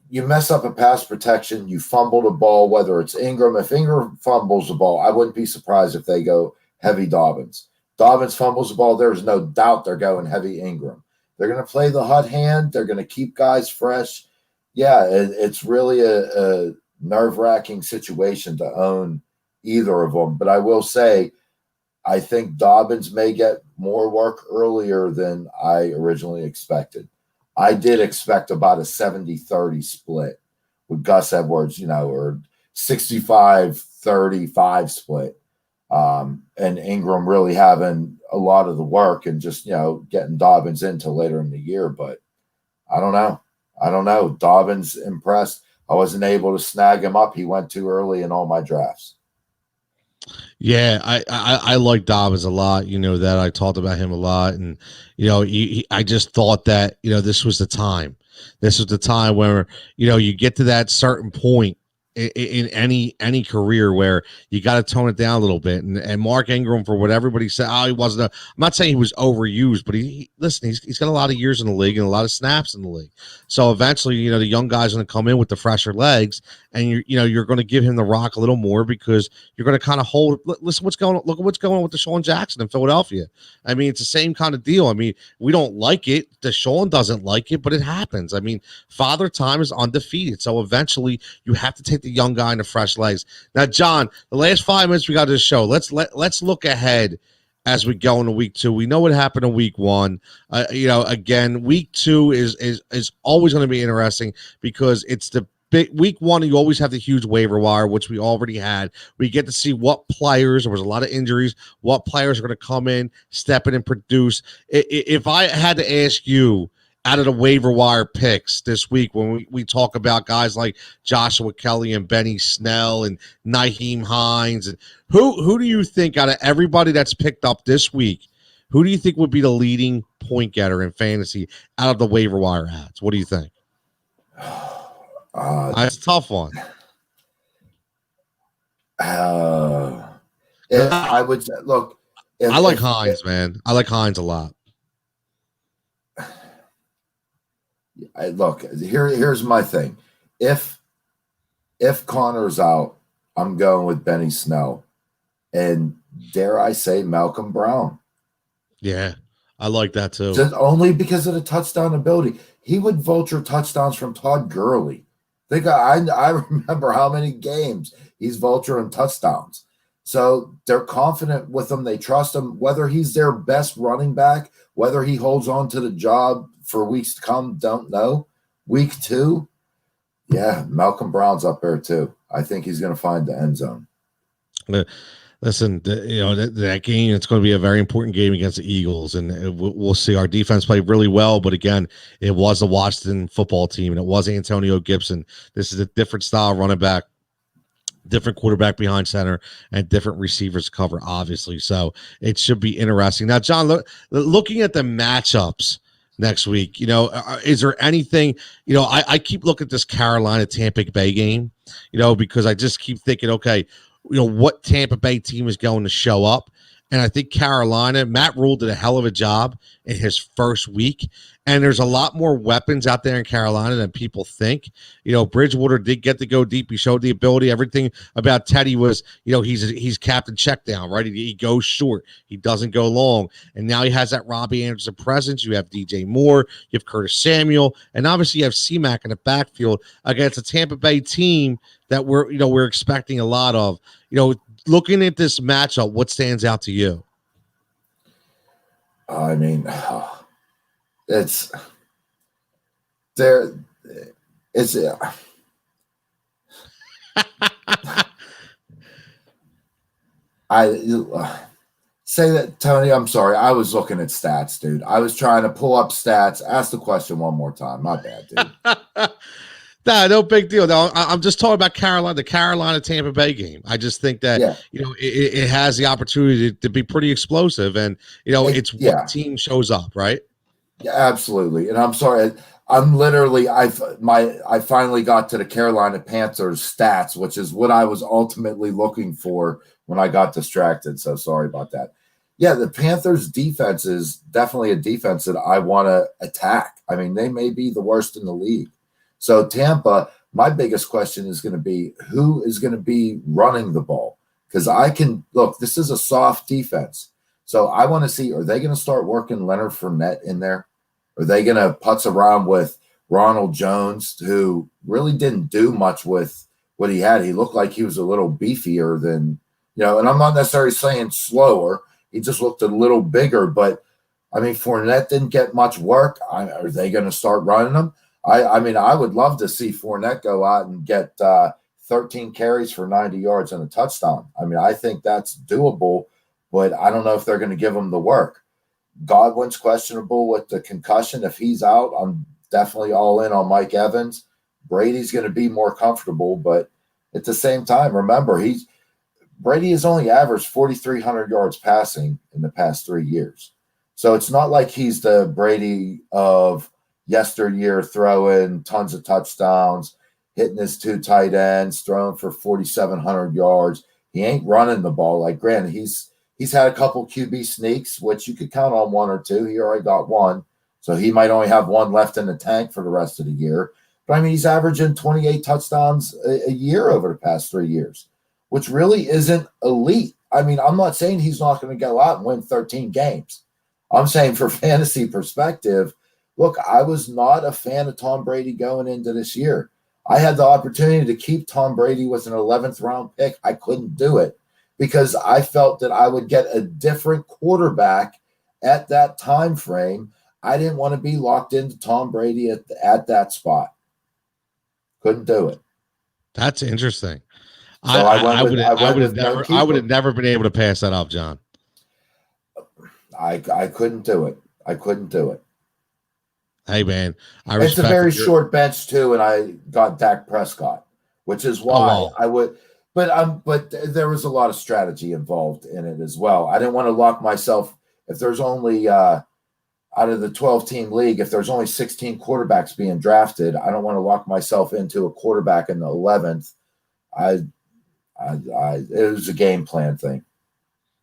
you mess up a pass protection, you fumble the ball, whether it's Ingram. If Ingram fumbles the ball, I wouldn't be surprised if they go heavy Dobbins. Dobbins fumbles the ball, there's no doubt they're going heavy Ingram. They're going to play the hot hand. They're going to keep guys fresh. Yeah, it's really a nerve-wracking situation to own either of them. But I will say, I think Dobbins may get more work earlier than I originally expected. I did expect about a 70-30 split with Gus Edwards, or 65-35 split. And Ingram really having a lot of the work and just, getting Dobbins into later in the year. But I don't know. Dobbins impressed. I wasn't able to snag him up. He went too early in all my drafts. Yeah, I like Dobbins a lot. That I talked about him a lot, and I just thought that this was the time. This was the time where you get to that certain point in any career where you got to tone it down a little bit. And Mark Ingram, for what everybody said, he wasn't. I'm not saying he was overused, but listen, he's got a lot of years in the league and a lot of snaps in the league. So eventually, the young guy's going to come in with the fresher legs, and you're going to give him the rock a little more because you're going to kind of hold. Listen, look at what's going on with Deshaun Jackson in Philadelphia. I mean, it's the same kind of deal. I mean, we don't like it. Deshaun doesn't like it, but it happens. I mean, Father Time is undefeated, so eventually you have to take the young guy into fresh legs. Now, John, the last 5 minutes we got this show. Let's look ahead as we go into week 2. We know what happened in week 1. Again, week 2 is always going to be interesting because it's the big week 1. You always have the huge waiver wire, which we already had. We get to see what players. There was a lot of injuries. What players are going to come in, step in, and produce. If I had to ask you, out of the waiver wire picks this week, when we talk about guys like Joshua Kelly and Benny Snell and Nyheim Hines, and who do you think out of everybody that's picked up this week, who do you think would be the leading point getter in fantasy out of the waiver wire ads? What do you think? It's a tough one. I would say, look. I like Hines, man. I like Hines a lot. Here's my thing. If Connor's out, I'm going with Benny Snell, and dare I say Malcolm Brown. Yeah, I like that too. Just only because of the touchdown ability. He would vulture touchdowns from Todd Gurley. I remember how many games he's vulturing touchdowns. So they're confident with him. They trust him. Whether he's their best running back, whether he holds on to the job for weeks to come, don't know. Week 2, yeah, Malcolm Brown's up there too. I think he's going to find the end zone. Listen, that game, it's going to be a very important game against the Eagles, and we'll see. Our defense played really well, but again, it was the Washington football team, and it was Antonio Gibson. This is a different style running back, different quarterback behind center, and different receivers cover, obviously. So it should be interesting. Now, John, looking at the matchups next week, is there anything, I keep looking at this Carolina Tampa Bay game, because I just keep thinking, okay, what Tampa Bay team is going to show up. And I think Carolina, Matt Rule did a hell of a job in his first week. And there's a lot more weapons out there in Carolina than people think. Bridgewater did get to go deep. He showed the ability. Everything about Teddy was, he's captain check down, right? He goes short. He doesn't go long. And now he has that Robbie Anderson presence. You have DJ Moore. You have Curtis Samuel. And obviously you have C-Mac in the backfield against a Tampa Bay team that we're expecting a lot of. Looking at this matchup, what stands out to you? I mean, it's there. It's I say that, Tony. I'm sorry. I was looking at stats, dude. I was trying to pull up stats. Ask the question one more time. My bad, dude. Nah, no big deal. No, I'm just talking about the Carolina Tampa Bay game. I just think that it has the opportunity to be pretty explosive, and it's what team shows up, right? Yeah, absolutely. And I'm sorry, I'm literally I finally got to the Carolina Panthers stats, which is what I was ultimately looking for when I got distracted. So sorry about that. Yeah, the Panthers defense is definitely a defense that I want to attack. I mean, they may be the worst in the league. So Tampa, my biggest question is going to be who is going to be running the ball? Because this is a soft defense. So I want to see, are they going to start working Leonard Fournette in there? Are they going to putz around with Ronald Jones, who really didn't do much with what he had? He looked like he was a little beefier than, and I'm not necessarily saying slower. He just looked a little bigger. But, I mean, Fournette didn't get much work. Are they going to start running him? I mean, I would love to see Fournette go out and get 13 carries for 90 yards and a touchdown. I mean, I think that's doable, but I don't know if they're going to give him the work. Godwin's questionable with the concussion. If he's out, I'm definitely all in on Mike Evans. Brady's going to be more comfortable, but at the same time, remember, Brady has only averaged 4,300 yards passing in the past 3 years. So it's not like he's the Brady of yesteryear throwing tons of touchdowns. hitting his 2 tight ends, throwing for 4,700 yards. He ain't running the ball. Like, granted, he's had a couple QB sneaks, which you could count on 1 or 2. He already got 1. So he might only have 1 left in the tank for the rest of the year. But, I mean, he's averaging 28 touchdowns a year over the past 3 years, which really isn't elite. I mean, I'm not saying he's not going to go out and win 13 games. I'm saying for fantasy perspective, look, I was not a fan of Tom Brady going into this year. I had the opportunity to keep Tom Brady with an 11th round pick. I couldn't do it because I felt that I would get a different quarterback at that time frame. I didn't want to be locked into Tom Brady at that spot. Couldn't do it. That's interesting. So I would have never been able to pass that up, John. I couldn't do it. I couldn't do it. Hey, man, it's a very short bench too, and I got Dak Prescott, which is why I would. But there was a lot of strategy involved in it as well. I didn't want to lock myself. If there's only out of the 12-team league, if there's only 16 quarterbacks being drafted, I don't want to lock myself into a quarterback in the 11th. It was a game plan thing.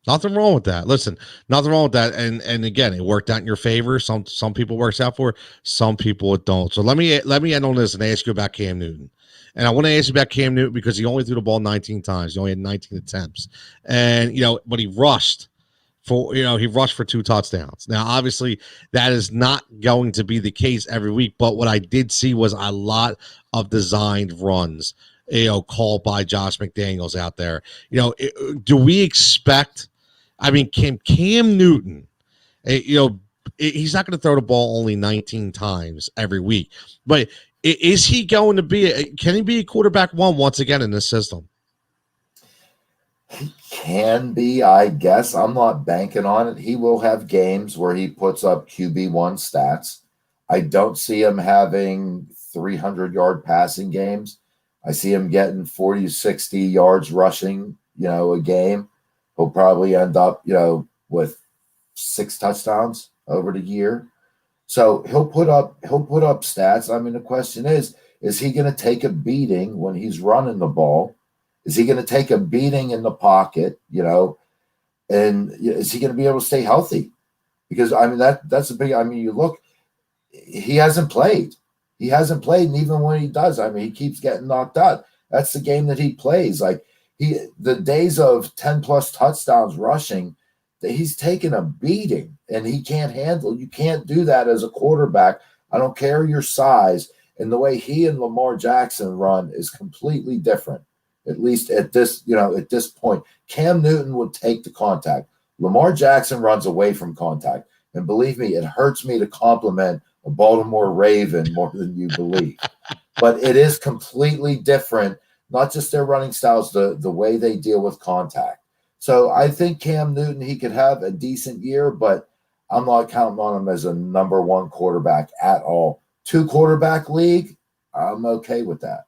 Nothing wrong with that. Listen, nothing wrong with that. And again, it worked out in your favor. Some people works out for, some people it don't. So let me end on this and ask you about Cam Newton. And I want to ask you about Cam Newton because he only threw the ball 19 times. He only had 19 attempts. And but he rushed for 2 touchdowns. Now, obviously, that is not going to be the case every week. But what I did see was a lot of designed runs, called by Josh McDaniels out there. Do we expect? I mean, Cam Newton, he's not going to throw the ball only 19 times every week. But is he going to can he be a quarterback one once again in this system? He can be, I guess. I'm not banking on it. He will have games where he puts up QB1 stats. I don't see him having 300-yard passing games. I see him getting 40 to 60 yards rushing, a game. He'll probably end up, with 6 touchdowns over the year. So he'll put up stats. I mean, the question is he going to take a beating when he's running the ball? Is he going to take a beating in the pocket, and is he going to be able to stay healthy? Because, I mean, that's a big – I mean, you look – he hasn't played. He hasn't played, and even when he does, I mean, he keeps getting knocked out. That's the game that he plays. Like, the days of 10-plus touchdowns rushing, he's taking a beating, and he can't handle. You can't do that as a quarterback. I don't care your size. And the way he and Lamar Jackson run is completely different, at least at this point. Cam Newton would take the contact. Lamar Jackson runs away from contact. And believe me, it hurts me to compliment a Baltimore Raven more than you believe. But it is completely different, not just their running styles, the way they deal with contact. So I think Cam Newton, he could have a decent year, but I'm not counting on him as a number 1 quarterback at all. 2-quarterback league, I'm okay with that.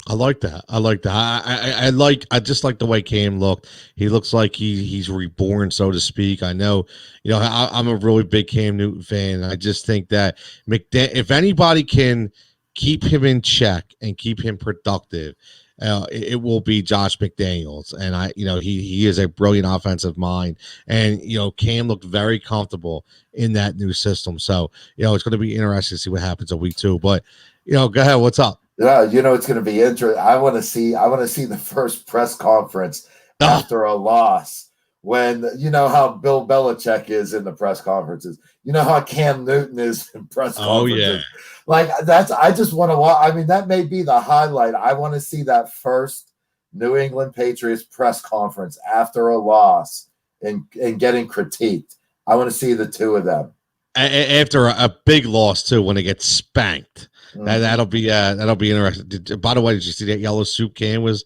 I like that. I just like the way Cam looked. He looks like he's reborn, so to speak. I know, I'm a really big Cam Newton fan. I just think that if anybody can keep him in check and keep him productive, it will be Josh McDaniels. And he is a brilliant offensive mind. And Cam looked very comfortable in that new system. So it's going to be interesting to see what happens in week 2. But go ahead. What's up? Yeah, it's going to be interesting. I want to see the first press conference after a loss. When how Bill Belichick is in the press conferences, how Cam Newton is in press conferences. Oh yeah, like I just want to watch. I mean, that may be the highlight. I want to see that first New England Patriots press conference after a loss and getting critiqued. I want to see the 2 of them after a big loss too, when they get spanked. That'll be interesting. By the way, did you see that yellow suit Cam was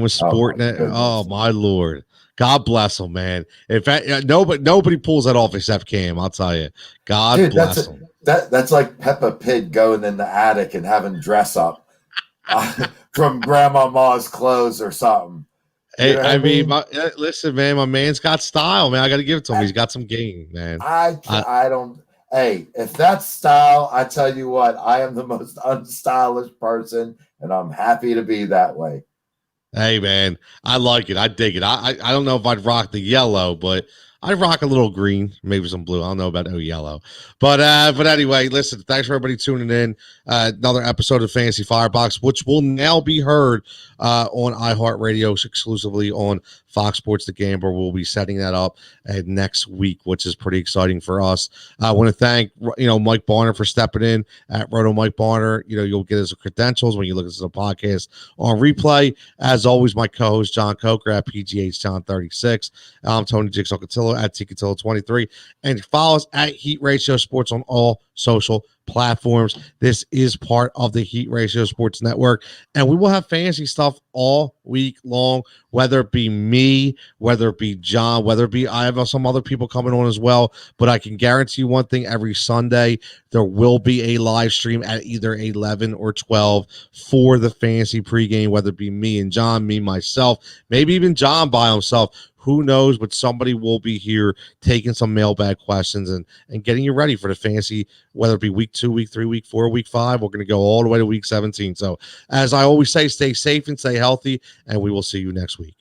sporting? Oh my Lord. God bless him, man. In fact, nobody pulls that off except Cam. I'll tell you. God bless him. That's like Peppa Pig going in the attic and having dress up from Grandma Ma's clothes or something. Hey, I mean, listen, man. My man's got style, man. I got to give it to him. He's got some game, man. I don't. Hey, if that's style, I tell you what, I am the most unstylish person, and I'm happy to be that way. Hey, man, I like it. I dig it. I don't know if I'd rock the yellow, but I'd rock a little green, maybe some blue. I don't know about no yellow. But anyway, listen, thanks for everybody tuning in. Another episode of Fantasy Firebox, which will now be heard on iHeartRadio exclusively on Fox Sports The Gambler. We'll be setting that up next week, which is pretty exciting for us. I want to thank Mike Barner for stepping in at Roto Mike Barner. You'll get his credentials when you look at the podcast on replay. As always, my co-host John Coker at PGH John 36. I'm Tony Jigsaw Cotillo at T Cotillo 23, and follow us at Heat Ratio Sports on all social platforms. This is part of the Heat Ratio Sports Network, and we will have fantasy stuff all week long, whether it be me, whether it be John, whether it be I have some other people coming on as well. But I can guarantee you one thing: every Sunday there will be a live stream at either 11 or 12 for the fantasy pregame, whether it be me and John, me, myself, maybe even John by himself. Who knows, but somebody will be here taking some mailbag questions and getting you ready for the fantasy, whether it be week 2, week 3, week 4, week 5. We're going to go all the way to week 17. So as I always say, stay safe and stay healthy, and we will see you next week.